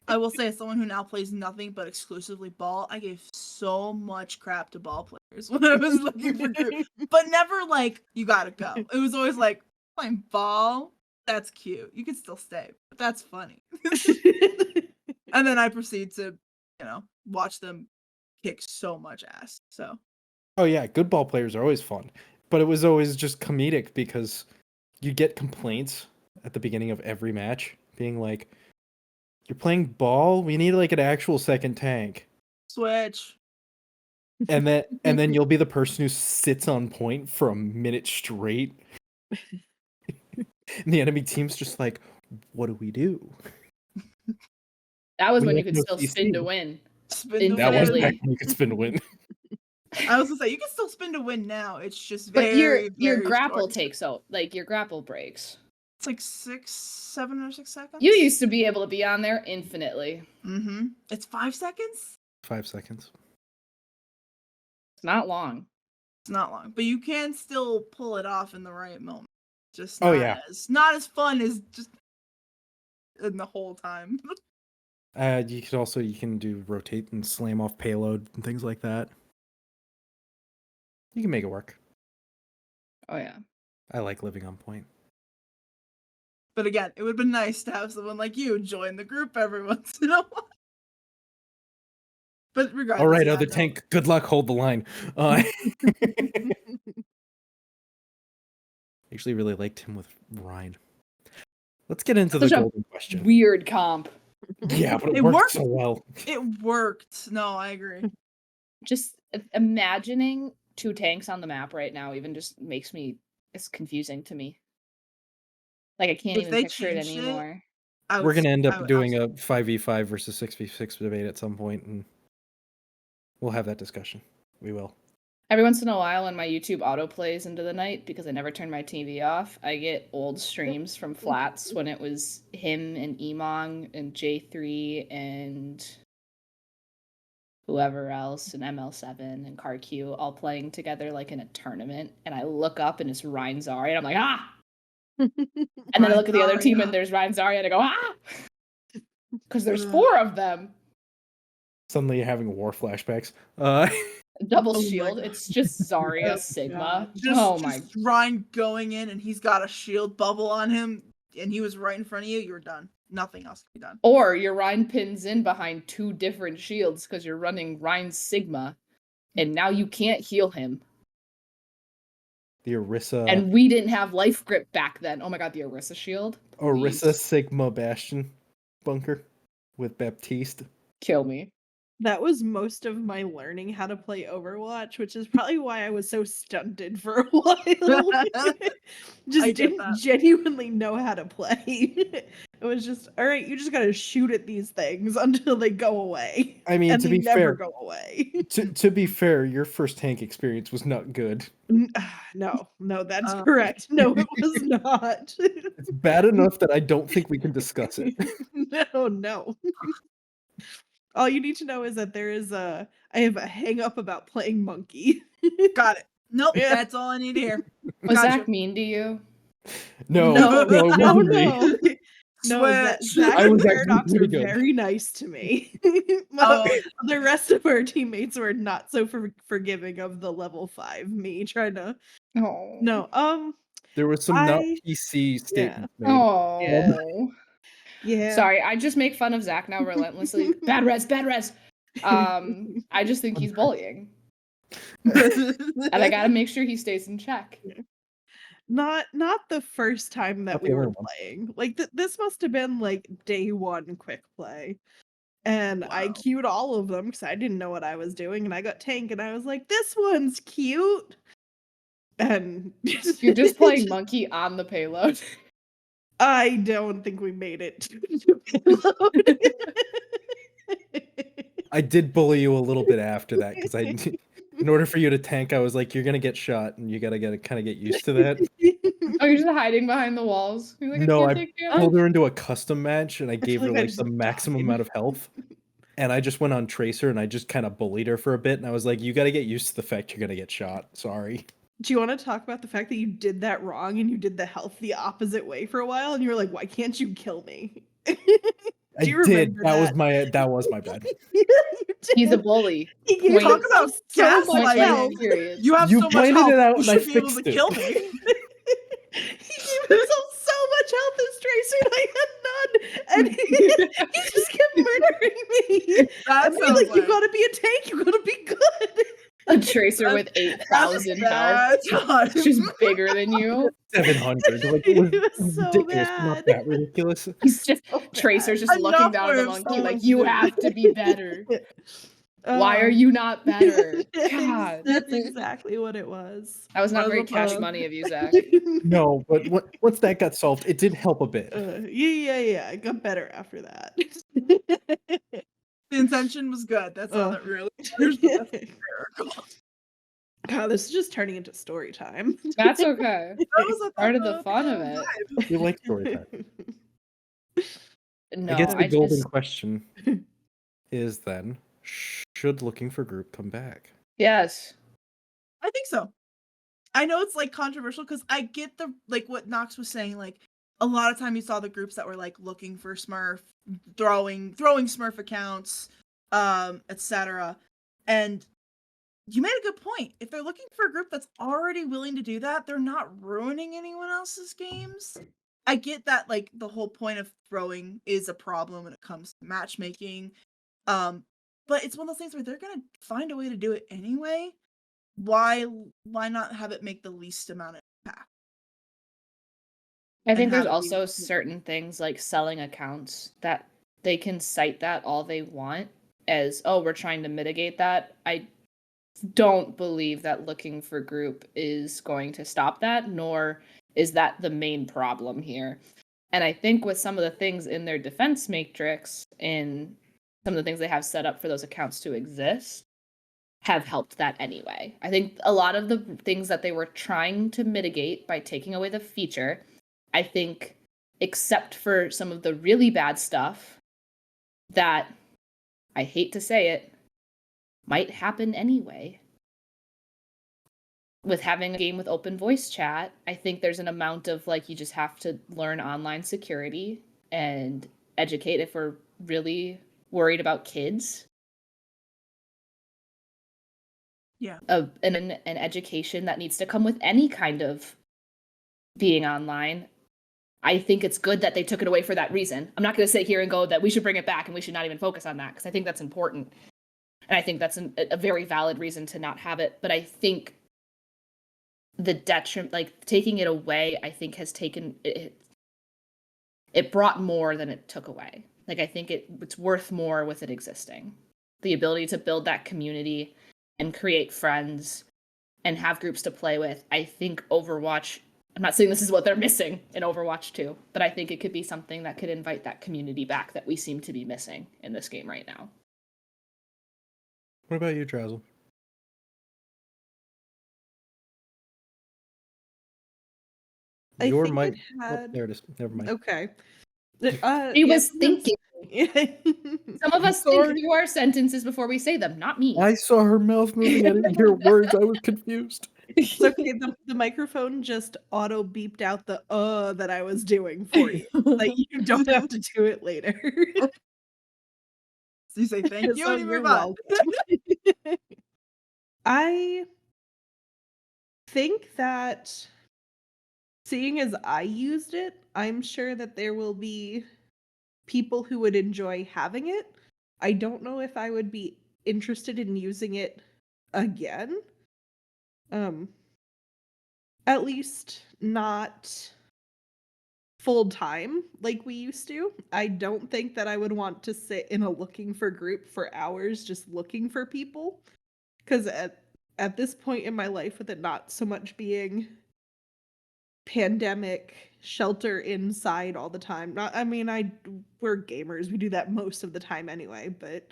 S3: I will say, as someone who now plays nothing but exclusively ball, I gave so much crap to ball players when I was looking for group, but never like you gotta go. It was always like playing ball. That's cute. You can still stay, but that's funny. And then I proceed to, watch them kick so much ass. So
S4: Oh yeah, good ball players are always fun. But it was always just comedic because you get complaints at the beginning of every match being like, "You're playing ball? We need like an actual second tank."
S3: switch.
S4: And then you'll be the person who sits on point for a minute straight. And the enemy team's just like, "What do we do?"
S1: That was
S4: We
S1: when you
S4: have
S1: could
S4: no
S1: still spin to
S4: CC.
S1: win.
S3: Spin to
S4: That was
S1: Infinitely.
S4: back
S3: win.
S4: when you could spin to win.
S3: I was gonna say you can still spin to win now. It's just
S1: But your
S3: very,
S1: your
S3: very
S1: grapple
S3: short.
S1: takes out, like your grapple breaks.
S3: It's like 7 or 6 seconds.
S1: You used to be able to be on there infinitely.
S3: Mm-hmm. It's 5 seconds.
S4: 5 seconds.
S1: It's not long.
S3: It's not long, but you can still pull it off in the right moment. Just
S4: Oh,
S3: not
S4: yeah.
S3: not as fun as just in the whole time.
S4: You can do rotate and slam off payload and things like that. You can make it work.
S1: Oh yeah.
S4: I like living on point.
S3: But again, it would have been nice to have someone like you join the group every once in a while. But regardless,
S4: All right,
S3: yeah,
S4: other
S3: no.
S4: tank. Good luck. Hold the line. Actually, really liked him with Ryan. Let's get into the
S1: Such a
S4: golden question.
S1: Weird comp.
S4: Yeah, but it
S3: It
S4: worked
S3: worked.
S4: so well.
S3: It worked. No, I agree.
S1: Just imagining 2 tanks on the map right now even just makes me it's confusing to me. Like I can't
S3: If
S1: even
S3: they
S1: picture it
S3: changed it,
S1: anymore.
S3: I would.
S4: We're gonna end
S3: I
S4: up
S3: would
S4: doing
S3: absolutely.
S4: a 5v5 versus 6v6 debate at some point, and we'll have that discussion. We will.
S1: Every once in a while when my YouTube auto plays into the night because I never turn my TV off, I get old streams from Flats when it was him and Emong and J3 and whoever else and ML7 and CarQ all playing together like in a tournament, and I look up and it's Ryan Zari and I'm like, ah! And then I look at the other team and there's Ryan Zari and I go, ah! Because there's 4 of them.
S4: Suddenly you're having war flashbacks.
S1: Double
S3: Oh my
S1: shield.
S3: God.
S1: It's just Zarya
S2: Oh
S1: Sigma.
S2: God.
S1: Oh my.
S3: Just Ryan going in and he's got a shield bubble on him and he was right in front of you, you're done. Nothing else can be done.
S1: Or your Ryan pins in behind 2 different shields because you're running Ryan Sigma, and now you can't heal him.
S4: The Orisa.
S1: And we didn't have life grip back then. Oh my god, the Orisa shield.
S4: Orisa
S1: Please.
S4: Sigma Bastion bunker with Baptiste.
S1: Kill me.
S2: That was most of my learning how to play Overwatch, which is probably why I was so stunted for a while. Just
S3: I get
S2: didn't
S3: that.
S2: genuinely know how to play. It was just, all right, you just gotta shoot at these things until they go away.
S4: I mean,
S2: And
S4: to
S2: they
S4: be
S2: never
S4: fair,
S2: go away.
S4: to be fair, your first tank experience was not good.
S2: No, that's
S3: Uh,
S2: correct. No, it was not.
S4: It's bad enough that I don't think we can discuss it.
S2: No. All you need to know is that I have a hang up about playing monkey.
S3: Got it. Nope,
S2: Yeah.
S3: that's all I need to hear.
S1: Was
S3: Gotcha.
S1: Zach mean to you?
S4: No,
S2: No,
S4: no, it
S2: no,
S4: wasn't me.
S2: no. No,
S3: Switch.
S2: Zach
S4: I
S2: and
S4: was actually
S2: Paradox were
S4: pretty good.
S2: very nice to me.
S3: Oh,
S2: The rest of our teammates were not so forgiving of the level 5 me trying to.
S1: Oh.
S2: No,
S4: There was some not
S2: I
S4: PC
S2: yeah.
S4: statements made.
S1: Oh.
S2: Yeah.
S1: Sorry, I just make fun of Zach now relentlessly. Bad res, bad res. I just think he's bullying. And I gotta make sure he stays in check.
S2: Not the first time that
S4: Not
S2: we
S4: the
S2: were
S4: only one.
S2: playing. Like this must have been like day 1 quick play. And I
S3: Wow.
S2: queued all of them because I didn't know what I was doing, and I got tank, and I was like, "This one's cute." And
S1: You're just playing monkey on the payload.
S2: I don't think we made it to the payload.
S4: I did bully you a little bit after that because in order for you to tank, I was like, "You're gonna get shot, and you gotta kind of get used to that."
S1: Oh, you're just hiding behind the walls. You're like,
S4: No,
S1: I
S4: I
S1: can't take you.
S4: pulled her into a custom match, and I gave
S2: feel
S4: her
S2: like I
S4: like
S2: just
S4: the maximum amount of health. And I just went on Tracer, and I just kind of bullied her for a bit, and I was like, "You gotta get used to the fact you're gonna get shot. Sorry."
S2: Do you want to talk about the fact that you did that wrong and you did the health the opposite way for a while, and you were like, "Why can't you kill me?"
S4: I
S2: Do you
S4: did.
S2: remember
S4: That was
S2: that?
S4: my bad.
S2: You
S1: He's a
S2: did.
S1: bully.
S2: He gave
S1: Point-
S3: Talk about
S2: himself so much
S1: Point
S3: gaslighting.
S2: health.
S1: blank period.
S3: You have
S4: You
S3: so much
S4: pointed
S3: health.
S4: it out
S3: You
S4: and I
S3: should be able to
S4: fixed it.
S3: kill me.
S2: He gave himself so much health as Tracer, and I had none. And he just kept murdering me.
S3: That
S2: And he's
S3: sounds
S2: like, "You gotta be a tank. You gotta be good."
S1: A tracer with
S3: That's
S1: 8,000 health.
S3: bad
S1: It's just bigger than you.
S4: 700. Like, it
S2: It
S4: was
S2: was so
S4: ridiculous, but not
S2: bad.
S4: that ridiculous.
S1: He's just
S2: So
S1: Tracer's
S2: bad.
S1: just looking
S3: Enough
S1: down at the
S3: for
S1: monkey
S3: him.
S1: like, you have to be better. Why are
S2: Um,
S1: you not better? God.
S2: That's exactly what it was.
S1: That was not very cash
S3: Uh,
S1: money of you, Zach.
S4: No, but once that got solved, it did help a bit.
S2: Yeah. It got better after that.
S3: The intention was good. That's all that really matters. But that's hysterical.
S2: God, this is just turning into story time.
S1: That's okay.
S3: That was
S1: Part of the fun of it.
S4: We like story time.
S1: No,
S4: I guess the
S1: I
S4: golden
S1: just
S4: question is then, should looking for group come back?
S1: yes.
S3: I think so. I know it's like controversial because I get the like what Knox was saying. Like a lot of time you saw the groups that were like looking for Smurf, throwing Smurf accounts, etc. And you made a good point. If they're looking for a group that's already willing to do that, they're not ruining anyone else's games. I get that like the whole point of throwing is a problem when it comes to matchmaking. But it's one of those things where they're gonna find a way to do it anyway. Why not have it make the least amount of impact?
S1: I think
S3: And
S1: there's
S3: have it be
S1: also certain things like selling accounts that they can cite that all they want as, oh, we're trying to mitigate that. I don't believe that looking for group is going to stop that, nor is that the main problem here. And I think with some of the things in their defense matrix and some of the things they have set up for those accounts to exist have helped that anyway. I think a lot of the things that they were trying to mitigate by taking away the feature, I think, except for some of the really bad stuff that, I hate to say it, might happen anyway. With having a game with open voice chat, I think there's an amount of like, you just have to learn online security and educate if we're really worried about kids.
S3: Yeah.
S1: An education that needs to come with any kind of being online. I think it's good that they took it away for that reason. I'm not going to sit here and go that we should bring it back and we should not even focus on that, because I think that's important. And I think that's a very valid reason to not have it. But I think the detriment, like taking it away, I think has taken it brought more than it took away. Like I think it's worth more with it existing. the ability to build that community and create friends and have groups to play with. I think Overwatch, I'm not saying this is what they're missing in Overwatch 2, but I think it could be something that could invite that community back that we seem to be missing in this game right now.
S4: What about you, Drazzle?
S2: I
S4: Your
S2: think
S4: mic.
S2: it
S4: Oh,
S2: had.
S4: there it is. Never mind.
S2: Okay.
S1: He
S2: Yeah,
S1: was thinking. Some of us think
S4: Sorry.
S1: through our sentences before we say them, not me.
S4: I saw her mouth moving. I didn't hear words. I was confused.
S2: It's okay. The microphone just auto beeped out the that I was doing for you. Like you don't have to do it later.
S3: So you say thank you
S2: So
S3: and you
S2: you're
S3: move on.
S2: welcome. I think that seeing as I used it, I'm sure that there will be people who would enjoy having it. I don't know if I would be interested in using it again. At least not full time like we used to. I don't think that I would want to sit in a looking for group for hours just looking for people. Because at this point in my life, with it not so much being pandemic shelter inside all the time. Not, I mean, we're gamers. We do that most of the time anyway, but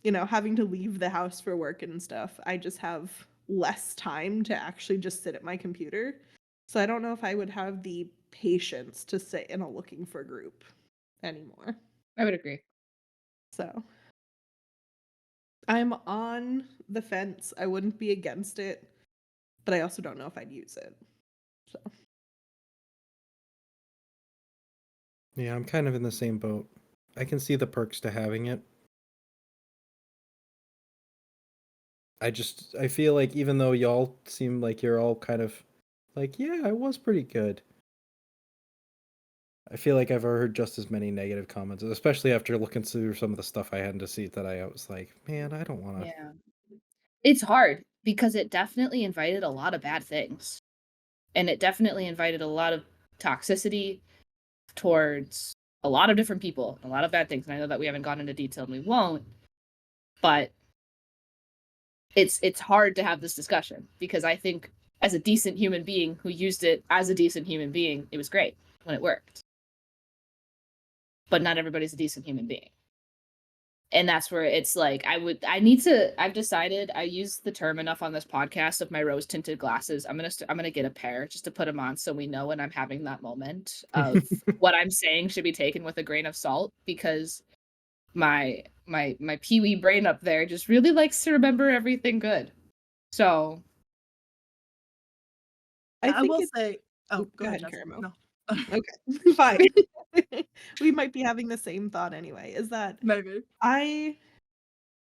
S2: you know, having to leave the house for work and stuff, I just have less time to actually just sit at my computer. So I don't know if I would have the patience to sit in a looking for group anymore.
S1: I would agree.
S2: So I'm on the fence. I wouldn't be against it, but I also don't know if I'd use it. So
S4: Yeah, I'm kind of in the same boat. I can see the perks to having it. I feel like even though y'all seem like you're all kind of like, yeah, I was pretty good. I feel like I've heard just as many negative comments, especially after looking through some of the stuff I had to see that I was like, man, I don't want to.
S1: Yeah. It's hard because it definitely invited a lot of bad things. And it definitely invited a lot of toxicity towards a lot of different people, a lot of bad things. And I know that we haven't gone into detail and we won't, but it's hard to have this discussion because I think as a decent human being who used it as a decent human being, it was great when it worked. But not everybody's a decent human being. And that's where it's like I've decided I use the term enough on this podcast of my rose tinted glasses. I'm gonna get a pair just to put them on so we know when I'm having that moment of what I'm saying should be taken with a grain of salt, because my peewee brain up there just really likes to remember everything good. So
S2: I
S3: I
S2: think
S3: will
S2: it's
S3: say, oh,
S2: go ahead,
S3: Jess.
S2: Caramel.
S3: No,
S2: Okay, fine. We might be having the same thought anyway. Is that
S3: maybe.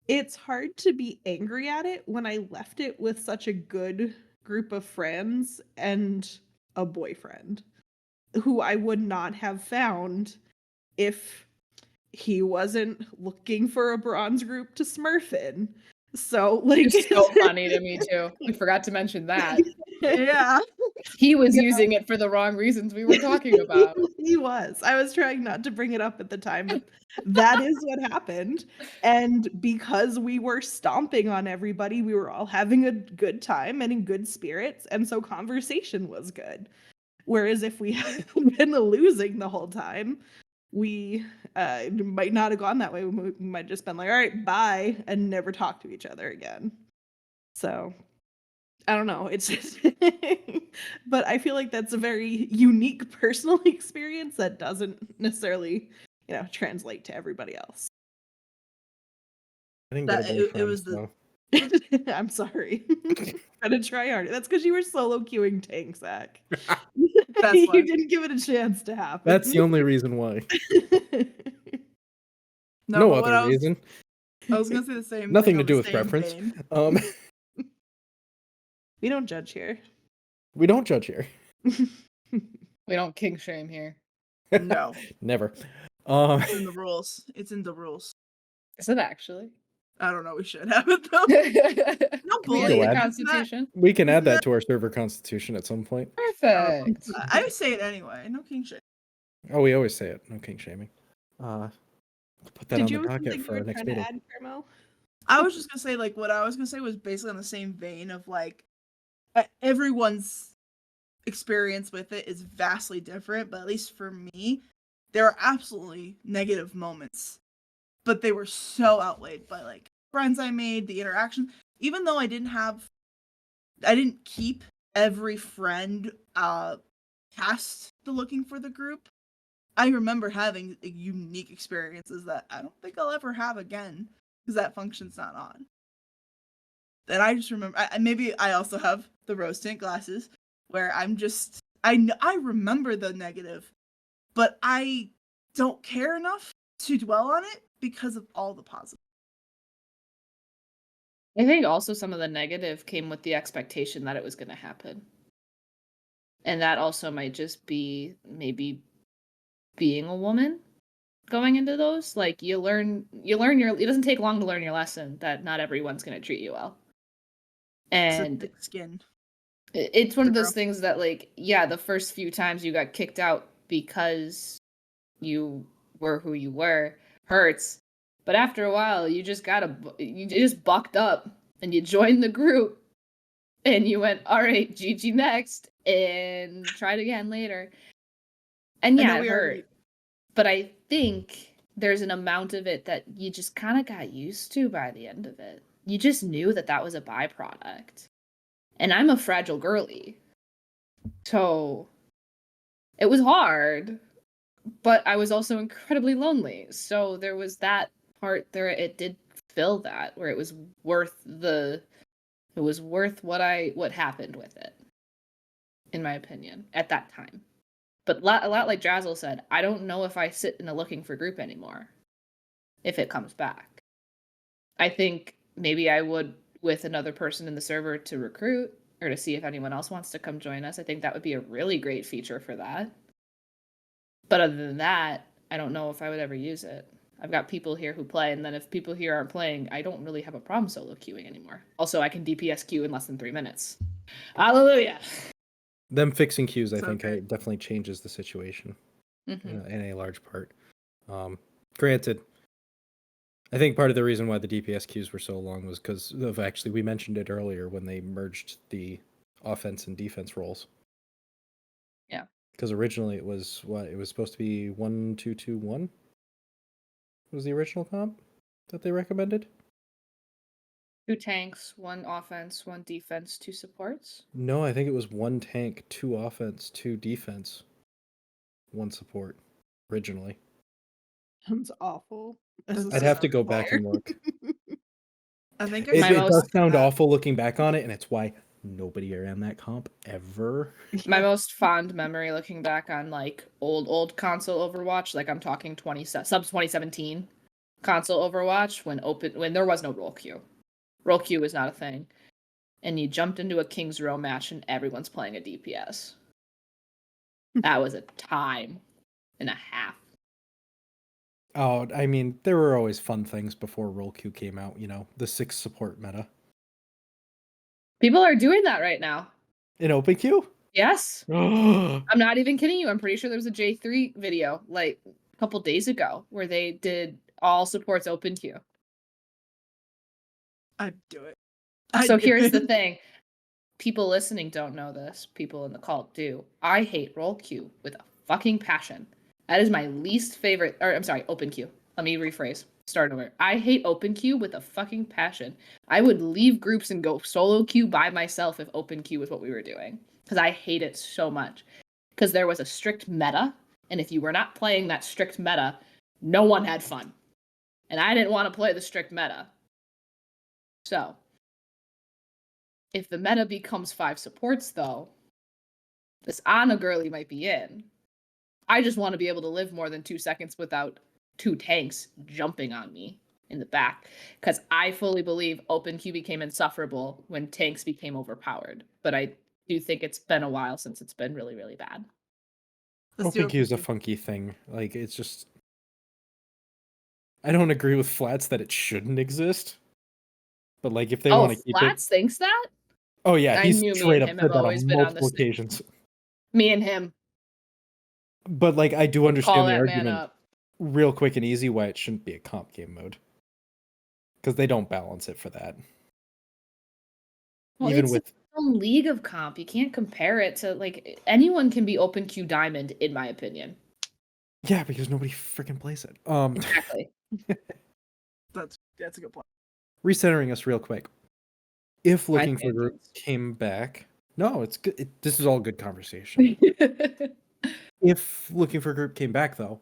S2: it's hard to be angry at it when I left it with such a good group of friends and a boyfriend who I would not have found if he wasn't looking for a bronze group to smurf in. So like
S1: it's so funny to me too. We forgot to mention that.
S3: Yeah.
S1: He was using it for the wrong reasons we were talking about.
S2: He was. I was trying not to bring it up at the time, but that is what happened. And because we were stomping on everybody, we were all having a good time and in good spirits, and so conversation was good. Whereas if we had been losing the whole time, we might not have gone that way. We might have just been like, all right, bye, and never talk to each other again. So I don't know. It's just but I feel like that's a very unique personal experience that doesn't necessarily, translate to everybody else.
S4: I didn't get a
S3: It
S4: boyfriend,
S3: was the
S4: so
S2: I'm sorry. Gotta try harder. That's because you were solo queuing tank, Zach.
S3: That's
S2: You
S3: why.
S2: didn't give it a chance to happen.
S4: that's the only reason why.
S3: No,
S4: No
S3: but what
S4: other reason.
S3: I was gonna say the same
S4: Nothing
S3: thing
S4: to
S3: on
S4: do
S3: the
S4: with
S3: same
S4: preference.
S3: vein.
S2: We don't judge here.
S4: We don't judge here.
S1: We don't kink shame here.
S3: No.
S4: Never.
S3: It's in the rules. It's in the rules.
S1: Is it actually?
S3: I don't know. We should have it though. No
S1: Can we add it in
S3: bullying.
S1: the
S4: Go ahead.
S1: Constitution?
S4: We can add
S3: Isn't
S4: that to our server constitution at some point.
S1: Perfect.
S3: I would say it anyway. No king shit.
S4: Oh, we always say it. No king shaming. Put that
S2: Did
S4: on
S2: you
S4: the
S2: have
S4: docket
S2: something
S4: for
S2: you
S4: our
S2: were
S4: next
S2: trying to
S4: meeting.
S2: add, Carmel?
S3: I was just gonna say, like, what I was gonna say was basically on the same vein of like everyone's experience with it is vastly different, but at least for me, there are absolutely negative moments, but they were so outweighed by like friends I made, the interaction. Even though I didn't keep every friend past the looking for the group. I remember having unique experiences that I don't think I'll ever have again because that function's not on. And I just remember, maybe I also have the rose tint glasses where I remember the negative, but I don't care enough to dwell on it because of all the positive.
S1: I think also some of the negative came with the expectation that it was going to happen. And that also might just be maybe being a woman going into those. Like you learn it doesn't take long to learn your lesson that not everyone's going to treat you well.
S3: It's a
S1: And
S3: thick skin.
S1: it's one of those
S3: Girl.
S1: things that, like, yeah, the first few times you got kicked out because you were who you were hurts. But after a while, you just bucked up and you joined the group and you went, all right, GG next, and tried again later. And
S3: I know
S1: yeah, it
S3: we
S1: hurt.
S3: already.
S1: But I think there's an amount of it that you just kind of got used to by the end of it. You just knew that that was a byproduct. And I'm a fragile girly. So it was hard, but I was also incredibly lonely. So there was that part there. It did fill that where it was worth what happened with it, in my opinion, at that time. But a lot like Drazzle said, I don't know if I sit in a looking for group anymore if it comes back. I think maybe I would with another person in the server to recruit or to see if anyone else wants to come join us. I think that would be a really great feature for that. But other than that, I don't know if I would ever use it. I've got people here who play, and then if people here aren't playing, I don't really have a problem solo queuing anymore. Also, I can DPS queue in less than 3 minutes. Hallelujah!
S4: Them fixing queues, I
S3: So
S4: think,
S3: great.
S4: definitely changes the situation
S1: Mm-hmm.
S4: in a large part. Granted, I think part of the reason why the DPS queues were so long was because of actually, we mentioned it earlier when they merged the offense and defense roles.
S1: Yeah.
S4: Because originally it was it was supposed to be 1-2-2-1 was the original comp that they recommended.
S1: 2 tanks, 1 offense, 1 defense, 2 supports.
S4: No, I think it was 1 tank, 2 offense, 2 defense, 1 support originally.
S2: Sounds awful.
S3: I'd
S4: I'd have to go back and look.
S3: I think
S1: My
S4: It
S1: most-
S4: does sound awful looking back on it, and it's why nobody ran that comp ever.
S1: My most fond memory looking back on like old console Overwatch, like I'm talking 2017 console Overwatch when there was no role queue. Role queue was not a thing. And you jumped into a King's Row match and everyone's playing a DPS. That was a time and a half.
S4: Oh, I mean, there were always fun things before role queue came out, the 6 support meta.
S1: People are doing that right now.
S4: In open queue?
S1: Yes.
S4: Oh,
S1: I'm not even kidding you. I'm pretty sure there was a J3 video like a couple days ago where they did all supports open queue.
S3: I'd do it.
S1: So here's the thing. People listening don't know this. People in the call do. I hate role queue with a fucking passion. That is my least favorite, or I'm sorry, open queue. Let me rephrase. Start over. I hate open queue with a fucking passion. I would leave groups and go solo queue by myself if open queue was what we were doing. Because I hate it so much. Because there was a strict meta, and if you were not playing that strict meta, no one had fun. And I didn't want to play the strict meta. So, if the meta becomes 5 supports, though, this Ana girly might be in. I just want to be able to live more than 2 seconds without 2 tanks jumping on me in the back. Because I fully believe open queue became insufferable when tanks became overpowered. But I do think it's been a while since it's been really, really bad.
S4: open queue is a funky thing. Like, it's just... I don't agree with Flats that it shouldn't exist. But, like, if they want to keep it...
S1: Flats thinks that?
S4: Oh, yeah,
S1: I
S4: he's
S1: knew me
S4: straight
S1: and
S4: up
S1: him
S4: said
S1: have
S4: that
S1: always
S4: on
S1: been on
S4: multiple
S1: this
S4: occasions.
S1: Me and him.
S4: But, like, I do
S1: Call
S4: understand the
S1: that man
S4: argument
S1: up.
S4: real quick and easy why it shouldn't be a comp game mode. because they don't balance it for that.
S1: Well,
S4: Even
S1: it's
S4: with
S1: its own league of comp. You can't compare it to like anyone can be open queue diamond, in my opinion.
S4: yeah, because nobody freaking plays it.
S1: Exactly.
S3: That's a good point.
S4: Recentering us real quick. If
S1: My
S4: looking for group
S1: tangents.
S4: came back, no, it's good. This is all good conversation. If looking for group came back though,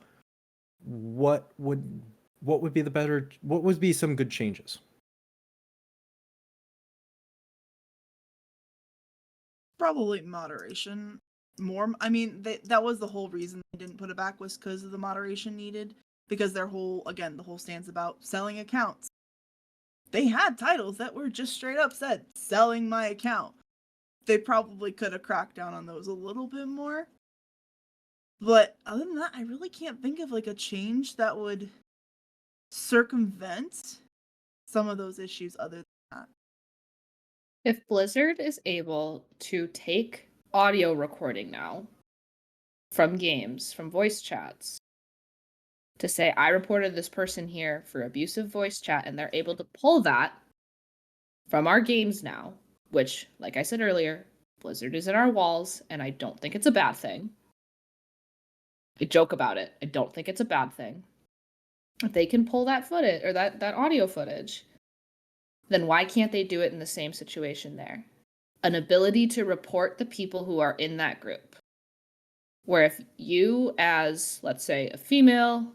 S4: what would be the better? What would be some good changes?
S3: Probably moderation more. I mean, that was the whole reason they didn't put it back, was because of the moderation needed. Because the whole stance about selling accounts. They had titles that were just straight up said, selling my account. They probably could have cracked down on those a little bit more. But other than that, I really can't think of like a change that would circumvent some of those issues other than that.
S1: If Blizzard is able to take audio recording now from games, from voice chats, to say, I reported this person here for abusive voice chat, and they're able to pull that from our games now, which, like I said earlier, Blizzard is in our walls, and I don't think it's a bad thing. I joke about it. I don't think it's a bad thing. If they can pull that footage or that audio footage, then why can't they do it in the same situation there? An ability to report the people who are in that group. Where if you, as, let's say, a female,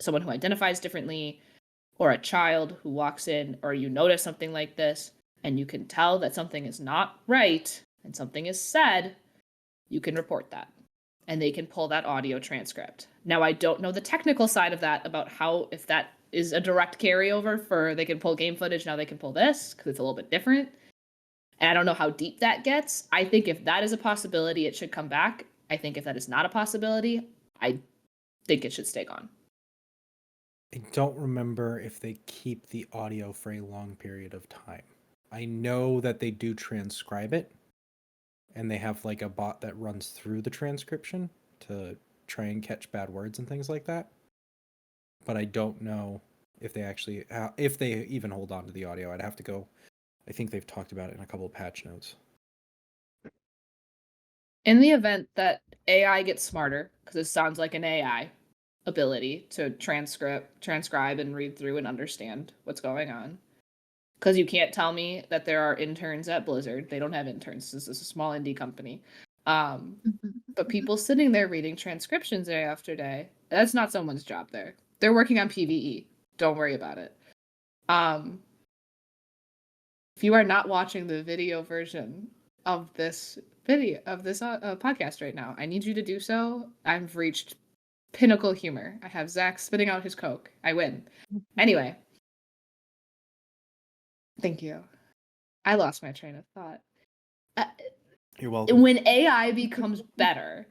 S1: someone who identifies differently, or a child who walks in, or you notice something like this, and you can tell that something is not right and something is said, you can report that. And they can pull that audio transcript. Now, I don't know the technical side of that about how, if that is a direct carryover for they can pull game footage, now they can pull this, because it's a little bit different. And I don't know how deep that gets. I think if that is a possibility, it should come back. I think if that is not a possibility, I think it should stay gone.
S4: I don't remember if they keep the audio for a long period of time. I know that they do transcribe it, and they have like a bot that runs through the transcription to try and catch bad words and things like that. But I don't know if they actually, if they even hold on to the audio. I'd have to go. I think they've talked about it in a couple of patch notes.
S1: In the event that AI gets smarter, because it sounds like an AI ability to transcribe and read through and understand what's going on. Because you can't tell me that there are interns at Blizzard. They don't have interns. This is a small indie company. But people sitting there reading transcriptions day after day, that's not someone's job there. They're working on PvE. Don't worry about it. If you are not watching the video version of this podcast right now, I need you to do so. I've reached pinnacle humor. I have Zach spitting out his Coke. I win. Anyway. Thank you. I lost my train of thought.
S4: You're welcome.
S1: When AI becomes better,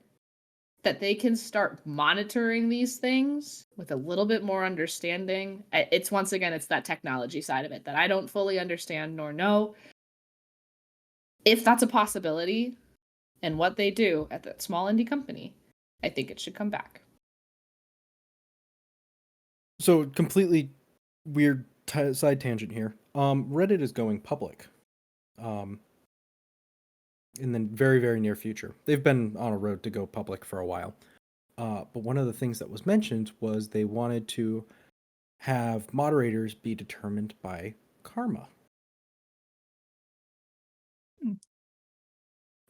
S1: that they can start monitoring these things with a little bit more understanding. It's once again, it's that technology side of it that I don't fully understand nor know. If that's a possibility and what they do at that small indie company, I think it should come back.
S4: So completely weird side tangent here. Reddit is going public. In the very, very near future. They've been on a road to go public for a while. But one of the things that was mentioned was they wanted to have moderators be determined by karma.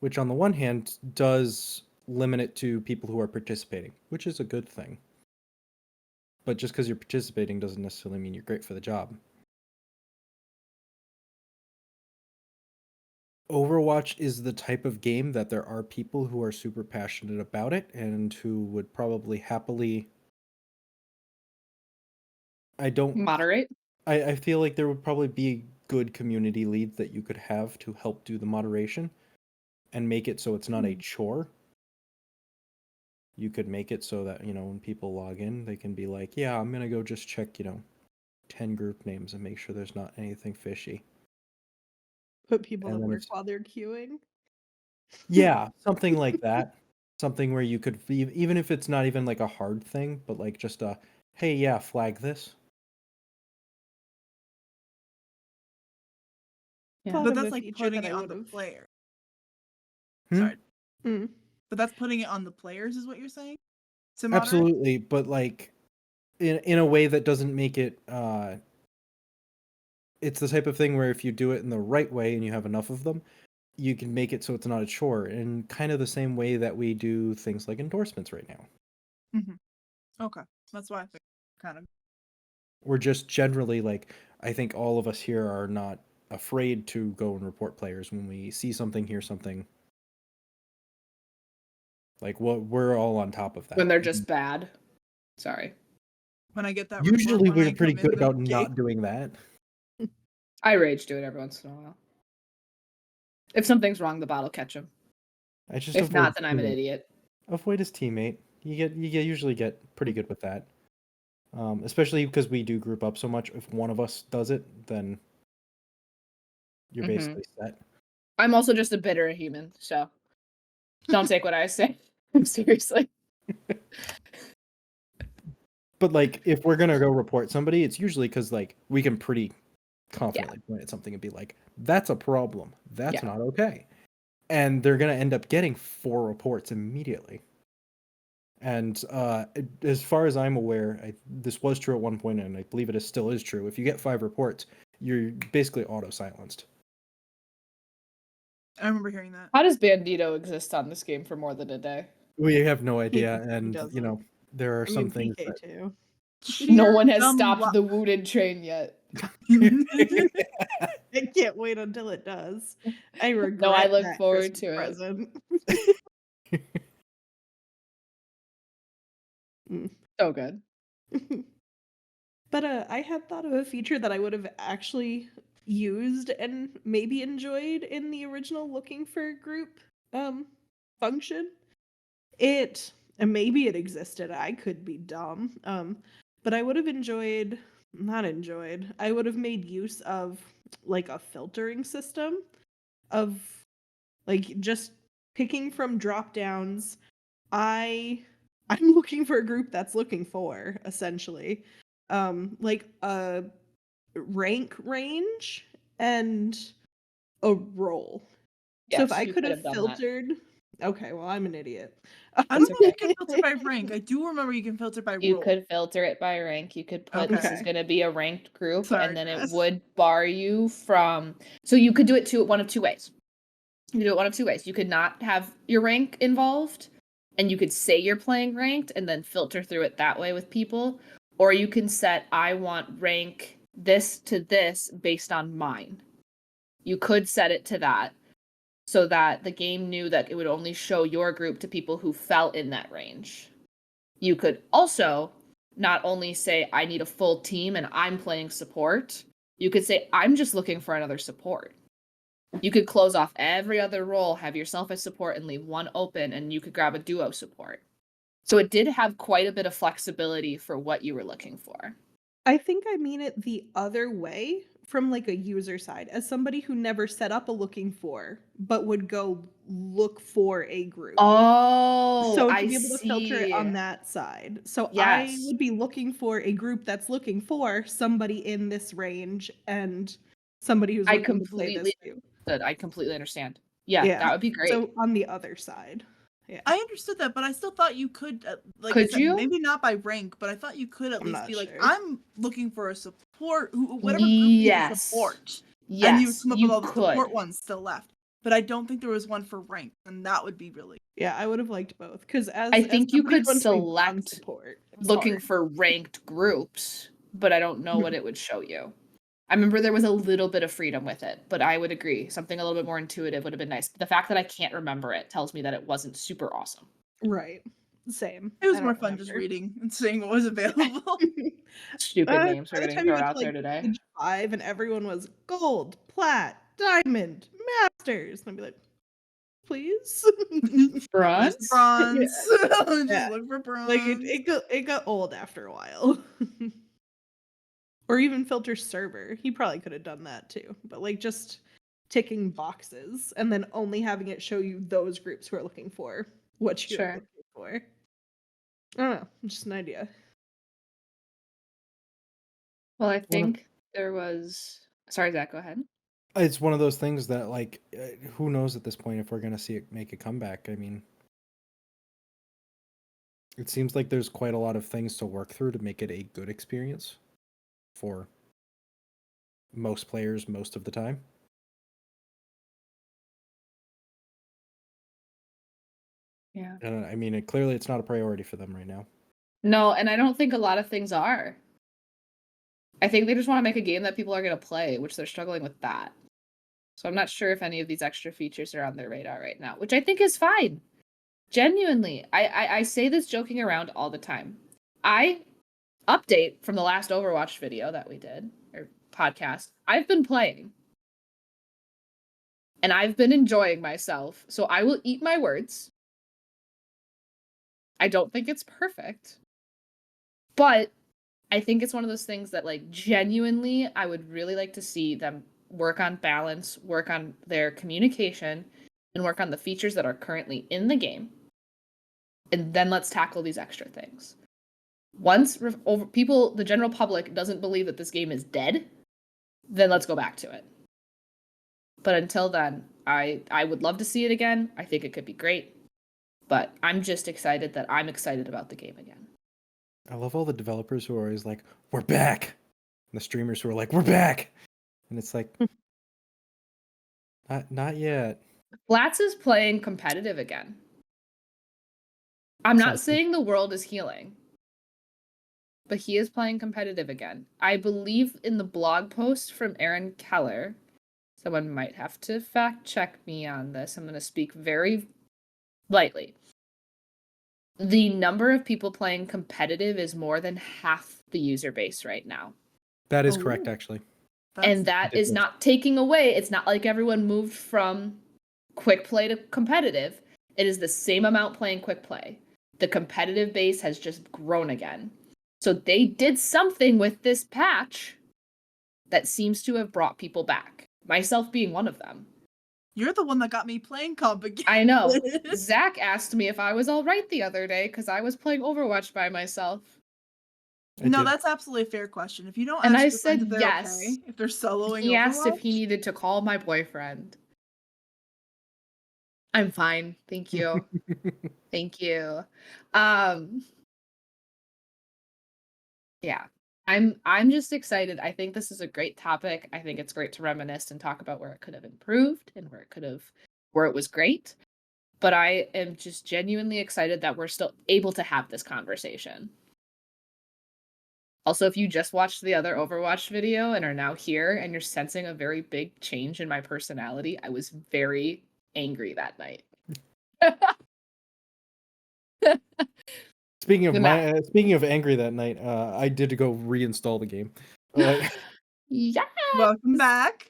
S4: Which on the one hand does limit it to people who are participating, which is a good thing. But just because you're participating doesn't necessarily mean you're great for the job. Overwatch is the type of game that there are people who are super passionate about it and who would probably happily.
S1: Moderate.
S4: I feel like there would probably be good community leads that you could have to help do the moderation and make it so it's not a chore. You could make it so that, when people log in, they can be like, yeah, I'm going to go just check, 10 group names and make sure there's not anything fishy.
S2: Put people
S4: And
S2: to
S4: then
S2: work
S4: it's-
S2: while they're queuing.
S4: Yeah, something like that. Something where you could, even if it's not even like a hard thing, but like just a, hey, yeah, flag this.
S1: Yeah.
S2: thought
S3: But
S2: of
S3: that's
S2: a
S3: like
S2: feature
S3: putting
S2: that
S3: it
S2: I
S3: on the
S2: would've
S3: player.
S4: Hmm?
S3: Sorry.
S2: Mm.
S3: But that's putting it on the players, is what you're saying? To moderate?
S4: Absolutely, but like in a way that doesn't make it it's the type of thing where if you do it in the right way and you have enough of them, you can make it so it's not a chore, in kind of the same way that we do things like endorsements right now.
S3: Okay. That's why I think kind of.
S4: We're just generally like, I think all of us here are not afraid to go and report players when we see something, hear something. Like we're all on top of that.
S1: When they're just bad. Sorry.
S3: When I get that report
S4: Usually
S3: when
S4: we're
S3: I
S4: pretty
S3: come
S4: good
S3: in the
S4: about
S3: gate.
S4: not doing that.
S1: I rage do it every once in a while. If something's wrong, the bot'll catch him.
S4: I just
S1: If
S4: avoid
S1: not,
S4: his
S1: then I'm an
S4: teammate.
S1: idiot.
S4: Avoid his teammate. You usually get pretty good with that. Especially because we do group up so much. If one of us does it, then you're
S1: Mhm.
S4: basically set.
S1: I'm also just a bitter human, so don't take what I say seriously.
S4: But like, if we're gonna go report somebody, it's usually because like we can pretty confidently point at something and be like, "That's a problem. That's
S1: Yeah.
S4: not okay," and they're gonna end up getting 4 reports immediately. And as far as I'm aware, this was true at one point, and I believe it still is true. If you get 5 reports, you're basically auto silenced.
S3: I remember hearing that.
S1: How does Bandito exist on this game for more than a day?
S4: We have no
S2: He
S4: idea, and
S2: doesn't.
S4: there are
S2: I
S4: some
S2: mean,
S4: things
S2: PK
S4: that
S2: too.
S1: No
S3: Sheer
S1: one has
S3: dumb
S1: stopped
S3: luck.
S1: the wounded train yet.
S2: I can't wait until it does. I regret
S1: No, I look
S2: that
S1: forward
S2: Christmas
S1: to it.
S2: present.
S1: So good.
S2: But I had thought of a feature that I would have actually used and maybe enjoyed in the original looking for group function. And maybe it existed. I could be dumb. But I would have I would have made use of like a filtering system of like just picking from drop downs. I'm looking for a group that's looking for, essentially. Like a rank range and a role. So if
S1: Yes,
S2: I
S1: you
S2: could
S1: could
S2: have
S1: have done that.
S2: filtered, okay, well, I'm an idiot.
S3: I don't
S1: That's
S3: know if you
S1: okay.
S3: can filter by rank. I do remember you can filter by
S1: You
S3: role.
S1: could filter it by rank. You could put this is
S2: Okay.
S1: going to be a ranked group,
S3: Sorry,
S1: and then it
S3: Chris.
S1: would bar you from. So you could do it one of two ways. You could do it one of two ways. You could not have your rank involved, and you could say you're playing ranked, and then filter through it that way with people. Or you can set I want rank this to this based on mine. You could set it to that, so that the game knew that it would only show your group to people who fell in that range. You could also not only say, I need a full team and I'm playing support, you could say, I'm just looking for another support. You could close off every other role, have yourself as support, and leave one open, and you could grab a duo support. So it did have quite a bit of flexibility for what you were looking for.
S2: I think I mean it the other way from like a user side, as somebody who never set up a looking for, but would go look for a group.
S1: Oh,
S2: So to
S1: I
S2: be able to filter it
S1: see.
S2: on that side. So I
S1: Yes.
S2: would be looking for a group that's looking for somebody in this range and somebody who's
S1: I
S2: looking to play this
S1: completely
S2: too.
S1: understood. I completely understand. Yeah,
S2: Yeah.
S1: that would be great.
S2: So on the other side. Yeah.
S3: I understood that, but I still thought you could, like I
S1: Could
S3: said,
S1: you?
S3: maybe not by rank, but I thought you could at
S2: I'm
S3: least
S2: not
S3: be like,
S2: sure.
S3: I'm looking for a support, whatever group needs a
S1: Yes.
S3: support. And you
S1: Yes,
S3: come up with
S1: you
S3: all the support
S1: could.
S3: ones still left. But I don't think there was one for rank, and that would be really.
S2: Yeah, I would have liked both. Because
S1: I
S2: as
S1: think you
S2: somebody
S1: could
S2: who enjoyed
S1: select
S2: support, it was
S1: looking
S2: hard.
S1: for ranked groups, but I don't know what
S2: Mhm.
S1: it would show you. I remember there was a little bit of freedom with it, but I would agree. Something a little bit more intuitive would have been nice. The fact that I can't remember it tells me that it wasn't super awesome.
S2: Right. Same.
S3: It was
S2: I
S3: more
S2: don't
S3: fun just
S2: remember.
S3: reading and seeing what was available.
S1: Stupid names
S2: By
S1: are
S2: the
S1: getting
S2: time you
S1: thrown
S2: got to
S1: out there
S2: like
S1: today.
S2: stage 5 and everyone was gold, plat, diamond, masters, and I'd be like, please.
S3: Where's the
S1: Bronze?
S3: bronze?
S2: Yeah.
S3: Just look for
S2: Like
S3: bronze.
S2: it got old after a while. Or even filter server. He probably could have done that too. But like just ticking boxes and then only having it show you those groups who are looking for what you're
S1: Sure.
S2: looking for. I don't know. Just an idea.
S1: Well, I
S4: One of-
S1: think there was. Sorry, Zach, go ahead.
S4: It's one of those things that, like, who knows at this point if we're gonna see it make a comeback. I mean, it seems like there's quite a lot of things to work through to make it a good experience for most players most of the time.
S1: Yeah.
S4: And I mean, clearly it's not a priority for them right now.
S1: No, and I don't think a lot of things are. I think they just want to make a game that people are going to play, which they're struggling with that. So I'm not sure if any of these extra features are on their radar right now, which I think is fine. Genuinely, I say this joking around all the time. I update from the last Overwatch video that we did, or podcast. I've been playing. And I've been enjoying myself, so I will eat my words. I don't think it's perfect. But I think it's one of those things that, like, genuinely, I would really like to see them work on balance, work on their communication, and work on the features that are currently in the game. And then let's tackle these extra things. Once the general public doesn't believe that this game is dead, then let's go back to it. But until then, I would love to see it again. I think it could be great. But I'm just excited that I'm excited about the game again.
S4: I love all the developers who are always like, "We're back," and the streamers who are like, "We're back," and it's like, not yet.
S1: Flats is playing competitive again. I'm not
S4: Sounds good.
S1: saying the world is healing, but he is playing competitive again. I believe in the blog post from Aaron Keller. Someone might have to fact check me on this. I'm going to speak very lightly. The number of people playing competitive is more than half the user base right now.
S4: That is
S3: Oh.
S4: correct, actually.
S1: And that is not taking away. It's not like everyone moved from quick play to competitive. It is the same amount playing quick play. The competitive base has just grown again. So they did something with this patch that seems to have brought people back. Myself being one of them.
S3: You're the one that got me playing comp again.
S1: I know. Zach asked me if I was all right the other day because I was playing Overwatch by myself.
S3: No, that's absolutely a fair question. If you don't
S1: And
S3: ask
S1: I
S3: your friends
S1: said
S3: if they're
S1: yes.
S3: okay, if they're soloing
S1: He asked if he
S3: Overwatch,
S1: needed to call my boyfriend. I'm fine. Thank you. Thank you. Yeah. I'm just excited. I think this is a great topic. I think it's great to reminisce and talk about where it could have improved and where it was great. But I am just genuinely excited that we're still able to have this conversation. Also, if you just watched the other Overwatch video and are now here and you're sensing a very big change in my personality, I was very angry that night.
S4: Speaking of angry that night, I did go reinstall the game.
S1: Yeah,
S3: welcome back.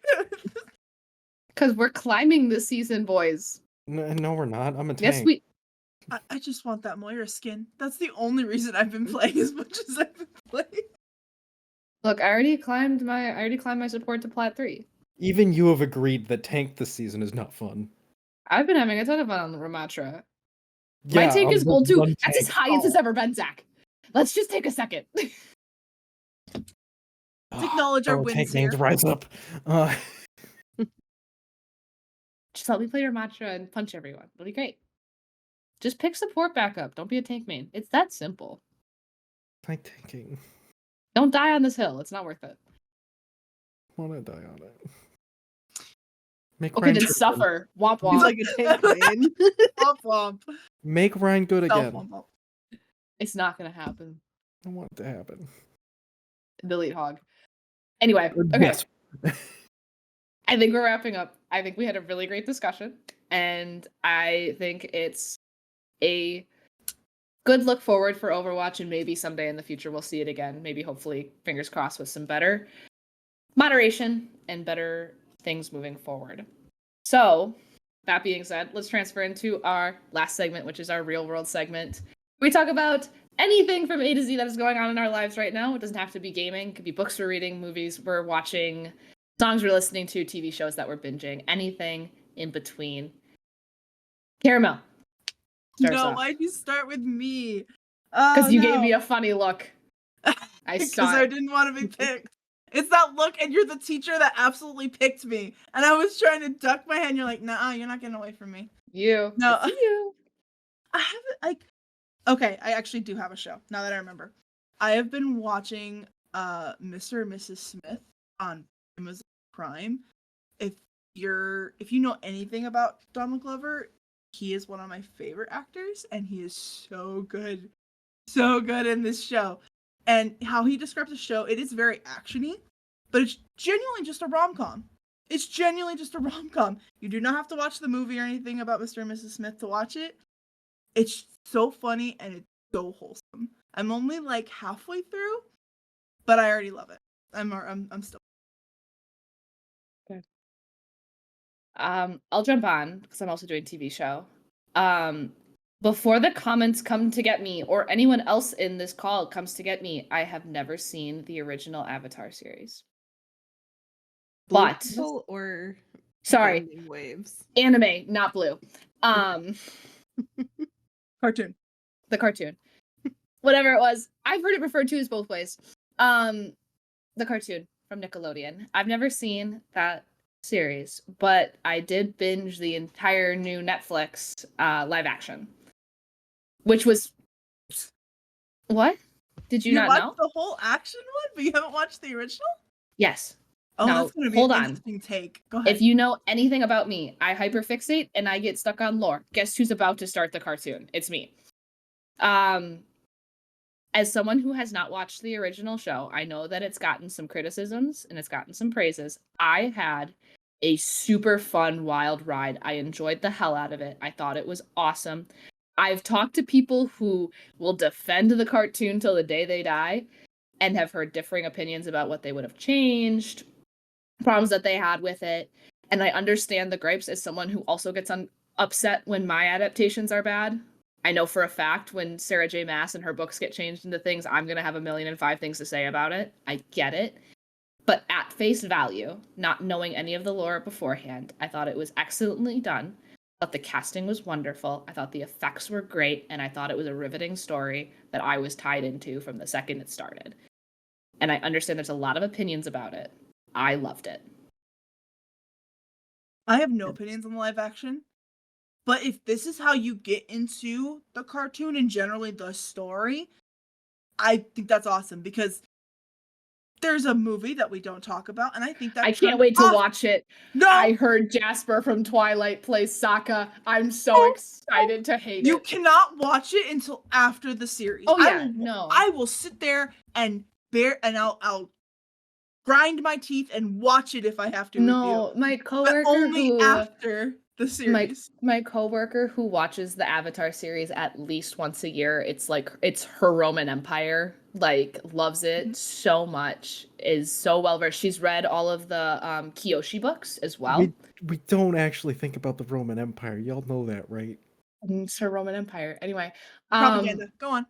S1: because we're climbing this season, boys.
S4: No, we're not. I'm a tank.
S1: Yes, we.
S3: I just want that Moira skin. That's the only reason I've been playing as much as I've been playing.
S1: Look, I already climbed my support to plat 3.
S4: Even you have agreed that tank this season is not fun.
S1: I've been having a ton of fun on the Ramatra.
S4: Yeah,
S1: My tank is gold too. That's as
S4: tank.
S1: high as it's ever been, Zach. Let's just take a second.
S3: Let's acknowledge our
S4: Fellow
S3: wins
S4: tank
S3: here.
S4: names rise up.
S1: Just let me play Ramatra and punch everyone. It'll be great. Just pick support back up. Don't be a tank main. It's that simple.
S4: Tank tanking.
S1: Don't die on this hill. It's not worth it.
S4: I want to die on it. Make
S1: Okay,
S4: Ryan
S1: then
S4: good
S1: suffer. Womp
S2: He's
S1: womp.
S2: like a tank man.
S3: Womp womp.
S4: again. Make Ryan good
S3: Self
S4: again.
S3: womp womp.
S1: It's not gonna happen.
S4: I want it to happen.
S1: Delete hog. Anyway, okay.
S4: Yes.
S1: I think we're wrapping up. I think we had a really great discussion, and I think it's a good look forward for Overwatch, and maybe someday in the future we'll see it again. Maybe, hopefully, fingers crossed, with some better moderation and better things moving forward. So, that being said, let's transfer into our last segment, which is our real world segment. We talk about anything from A to Z that is going on in our lives right now. It doesn't have to be gaming. It could be books we're reading, movies we're watching, songs we're listening to, TV shows that we're binging, anything in between. Caramel.
S3: No, why'd you start with me?
S1: Because you gave me a funny look. I
S3: because
S1: saw
S3: I
S1: it.
S3: didn't want to be picked. It's that look, and you're the teacher that absolutely picked me. And I was trying to duck my head, and you're like, nah, you're not getting away from me.
S1: You.
S3: No.
S1: It's you.
S3: I haven't, like, okay, I actually do have a show, now that I remember. I have been watching Mr. and Mrs. Smith on Amazon Prime. If you know anything about Donald Glover, he is one of my favorite actors, and he is so good. So good in this show. And how he describes the show, it is very actiony, but it's genuinely just a rom-com. It's genuinely just a rom-com. You do not have to watch the movie or anything about Mr. and Mrs. Smith to watch it. It's so funny and it's so wholesome. I'm only like halfway through, but I already love it. I'm still.
S1: I'll jump on because I'm also doing TV show. Before the comments come to get me, or anyone else in this call comes to get me, I have never seen the original Avatar series.
S2: Blue
S1: But
S2: People or
S1: sorry,
S2: Bending Waves?
S1: anime, not blue.
S3: Cartoon.
S1: The cartoon. Whatever it was. I've heard it referred to as both ways. The cartoon from Nickelodeon. I've never seen that series, but I did binge the entire new Netflix live action. Which was what? Did you not
S3: watched
S1: know?
S3: the whole action one, but you haven't watched the original?
S1: Yes.
S3: Oh,
S1: Now,
S3: that's gonna be
S1: hold
S3: an
S1: on.
S3: interesting take. Go ahead.
S1: If you know anything about me, I hyperfixate and I get stuck on lore. Guess who's about to start the cartoon? It's me. As someone who has not watched the original show, I know that it's gotten some criticisms and it's gotten some praises. I had a super fun, wild ride. I enjoyed the hell out of it. I thought it was awesome. I've talked to people who will defend the cartoon till the day they die and have heard differing opinions about what they would have changed, problems that they had with it. And I understand the gripes as someone who also gets upset when my adaptations are bad. I know for a fact when Sarah J. Maas and her books get changed into things, I'm going to have 1,000,005 things to say about it. I get it. But at face value, not knowing any of the lore beforehand, I thought it was excellently done. I thought the casting was wonderful. I thought the effects were great. And I thought it was a riveting story that I was tied into from the second it started. And I understand there's a lot of opinions about it. I loved it.
S3: I have no opinions on the live action. But if this is how you get into the cartoon and generally the story, I think that's awesome because there's a movie that we don't talk about, and I think that
S1: I can't wait to watch it.
S3: No,
S1: I heard Jasper from Twilight plays Sokka. I'm so excited to hate
S3: you
S1: it.
S3: cannot watch it until after the series.
S1: Oh yeah,
S3: I will sit there and I'll grind my teeth and watch it if I have to.
S1: No,
S3: with you.
S1: my coworker
S3: But only
S1: who
S3: after the series.
S1: my coworker who watches the Avatar series at least once a year, it's like it's her Roman Empire, like loves it so much, is so well versed. She's read all of the Kyoshi books as well.
S4: We don't actually think about the Roman Empire. Y'all know that, right?
S1: It's her Roman Empire. Anyway,
S3: Propaganda. Go on.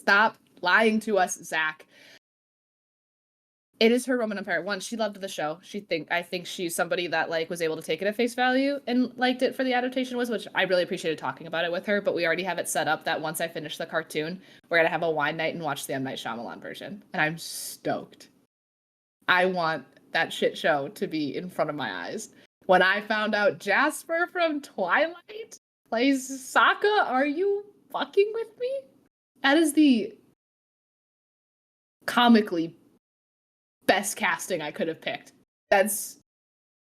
S1: Stop lying to us, Zach. It is her Roman Empire. One, she loved the show. I think she's somebody that like was able to take it at face value and liked it for the adaptation which I really appreciated talking about it with her. But we already have it set up that once I finish the cartoon, we're gonna have a wine night and watch the M. Night Shyamalan version, and I'm stoked. I want that shit show to be in front of my eyes. When I found out Jasper from Twilight plays Sokka, are you fucking with me? That is the comically best casting I could have picked. And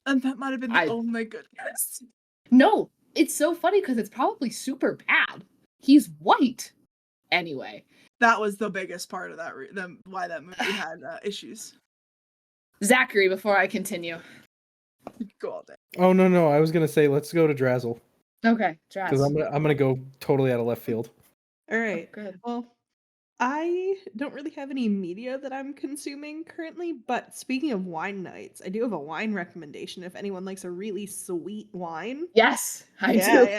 S3: that might have been the only good cast.
S1: No, it's so funny because it's probably super bad. He's white. Anyway.
S3: That was the biggest part of that, why that movie had issues.
S1: Zachary, before I continue.
S3: Go all day.
S4: Oh, no. I was going to say, let's go to Drazzle.
S1: Okay, Draz.
S4: Because I'm gonna go totally out of left field.
S2: All right.
S1: Oh, good.
S2: Well, I don't really have any media that I'm consuming currently, but speaking of wine nights, I do have a wine recommendation if anyone likes a really sweet wine.
S1: Yes, I do.
S2: Yeah.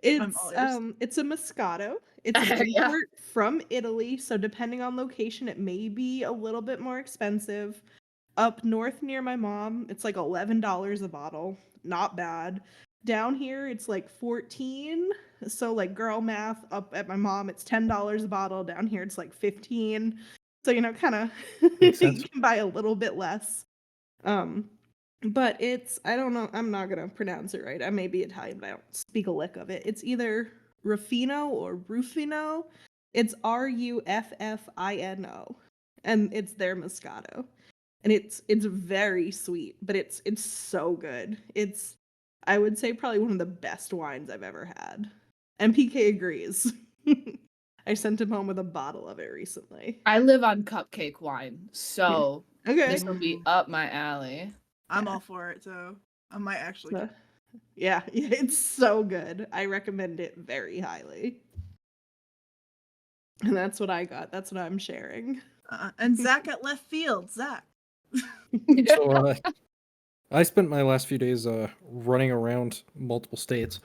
S2: It's a Moscato. It's an import from Italy, so depending on location, it may be a little bit more expensive. Up north near my mom, it's like $11 a bottle. Not bad. Down here, it's like 14. So like girl math, up at my mom, it's $10 a bottle. Down here, it's like 15. So, kind of
S4: Makes sense.
S2: you can buy a little bit less. But it's, I don't know, I'm not gonna pronounce it right. I may be Italian, but I don't speak a lick of it. It's either Ruffino or Rufino. It's Ruffino, and it's their Moscato, and it's very sweet, but it's so good. It's, I would say, probably one of the best wines I've ever had. MPK agrees. I sent him home with a bottle of it recently.
S1: I live on cupcake wine, so
S2: Okay.
S1: this will be up my alley.
S3: I'm
S2: Yeah.
S3: all for it, so I might actually.
S2: So, yeah, it's so good. I recommend it very highly. And that's what I got. That's what I'm sharing.
S3: And Zach at left field. Zach.
S4: So I spent my last few days running around multiple states,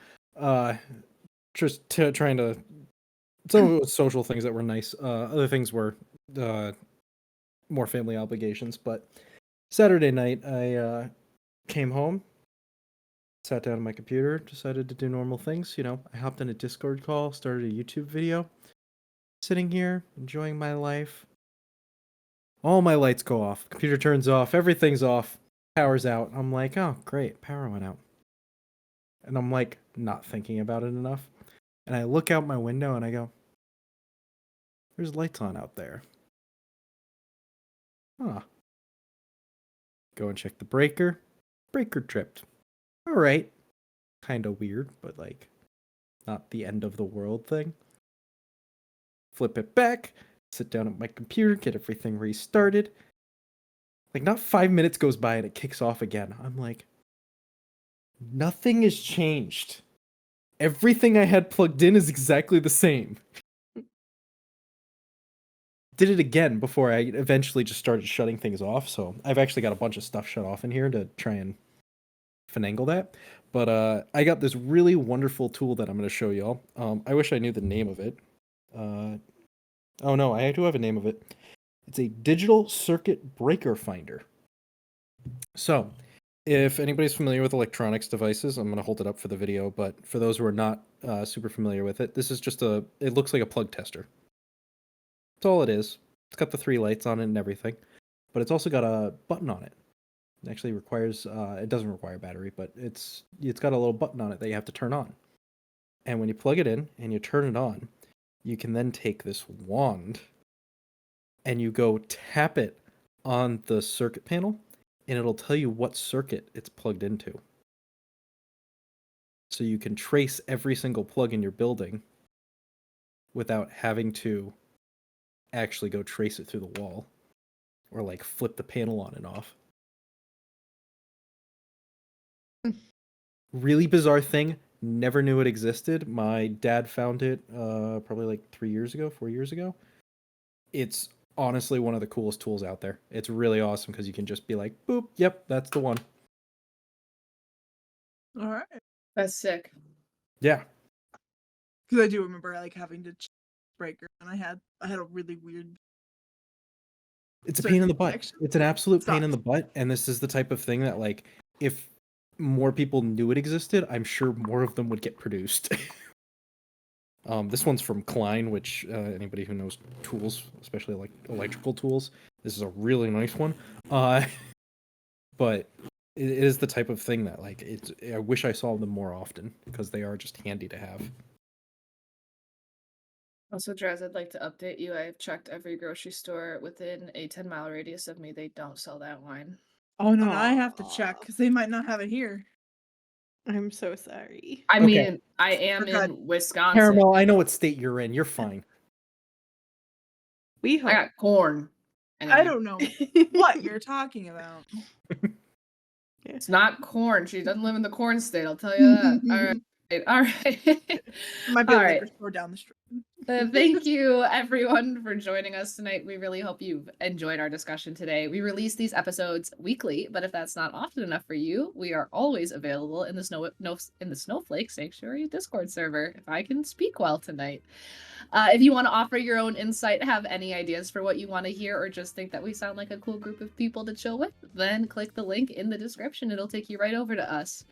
S4: just trying to. Some of it was social things that were nice. Other things were more family obligations. But Saturday night, I came home, sat down on my computer, decided to do normal things. I hopped in a Discord call, started a YouTube video, sitting here enjoying my life. All my lights go off, computer turns off, everything's off, power's out. I'm like, oh great, power went out. And I'm like, not thinking about it enough. And I look out my window and I go, there's lights on out there. Huh. Go and check the breaker. Breaker tripped. Alright. Kinda weird, but not the end of the world thing. Flip it back, sit down at my computer, get everything restarted. Not 5 minutes goes by and it kicks off again. I'm like, nothing has changed. Everything I had plugged in is exactly the same. Did it again before I eventually just started shutting things off. So I've actually got a bunch of stuff shut off in here to try and finagle that. But I got this really wonderful tool that I'm going to show y'all. I wish I knew the name of it. Oh no, I do have a name of it. It's a digital circuit breaker finder. So if anybody's familiar with electronics devices, I'm going to hold it up for the video, but for those who are not super familiar with it, this is just it looks like a plug tester. That's all it is. It's got the 3 lights on it and everything, but it's also got a button on it. It actually requires, it doesn't require battery, but it's got a little button on it that you have to turn on. And when you plug it in and you turn it on, you can then take this wand and you go tap it on the circuit panel, and it'll tell you what circuit it's plugged into. So you can trace every single plug in your building without having to actually go trace it through the wall or flip the panel on and off. Really bizarre thing. Never knew it existed. My dad found it probably 4 years ago. It's honestly one of the coolest tools out there. It's really awesome because you can just be like, boop, yep, that's the one.
S3: All right.
S1: That's sick.
S4: Yeah.
S3: Because I do remember having to check breaker, and I had a really weird.
S4: It's a pain in the butt.
S3: connection.
S4: It's an absolute pain
S3: Sucks.
S4: in the butt, and this is the type of thing that if more people knew it existed, I'm sure more of them would get produced. This one's from Klein, which anybody who knows tools, especially electrical tools, this is a really nice one. But it is the type of thing that I wish I saw them more often because they are just handy to have.
S1: Also, Draz, I'd like to update you. I've checked every grocery store within a 10-mile radius of me. They don't sell that wine.
S3: Oh no, I have to check because they might not have it here.
S2: I'm so sorry.
S1: I
S4: Okay.
S1: mean, I am
S3: Forgot.
S1: in Wisconsin.
S4: Caramel, I know what state you're in. You're fine.
S2: We
S1: I
S2: hope.
S1: got corn.
S3: I don't know what you're talking about.
S1: It's not corn. She doesn't live in the corn state, I'll tell you that. All right.
S3: Might be a
S1: All
S3: liquor
S1: right.
S3: store down the street.
S1: Thank you, everyone, for joining us tonight. We really hope you've enjoyed our discussion today. We release these episodes weekly, but if that's not often enough for you, we are always available in the Snowflake Sanctuary Discord server, if I can speak well tonight. If you want to offer your own insight, have any ideas for what you want to hear, or just think that we sound like a cool group of people to chill with, then click the link in the description. It'll take you right over to us.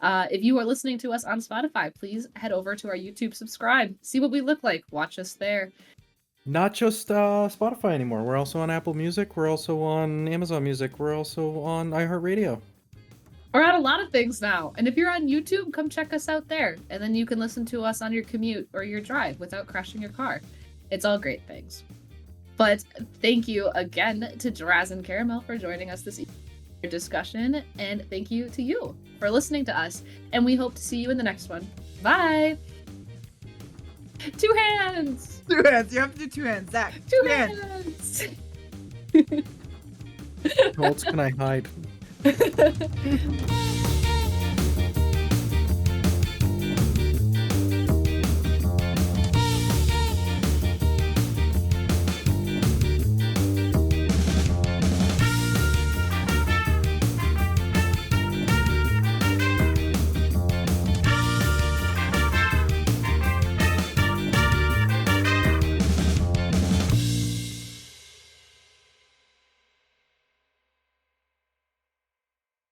S1: If you are listening to us on Spotify, please head over to our YouTube, subscribe, see what we look like, watch us there.
S4: Not just Spotify anymore. We're also on Apple Music. We're also on Amazon Music. We're also on iHeartRadio.
S1: We're on a lot of things now. And if you're on YouTube, come check us out there. And then you can listen to us on your commute or your drive without crashing your car. It's all great things. But thank you again to Draz and Caramel for joining us this discussion. And thank you to you for listening to us. And we hope to see you in the next one. Bye. 2 hands.
S3: 2 hands. You have to do 2 hands. Zach.
S1: 2 hands.
S4: How else can I hide?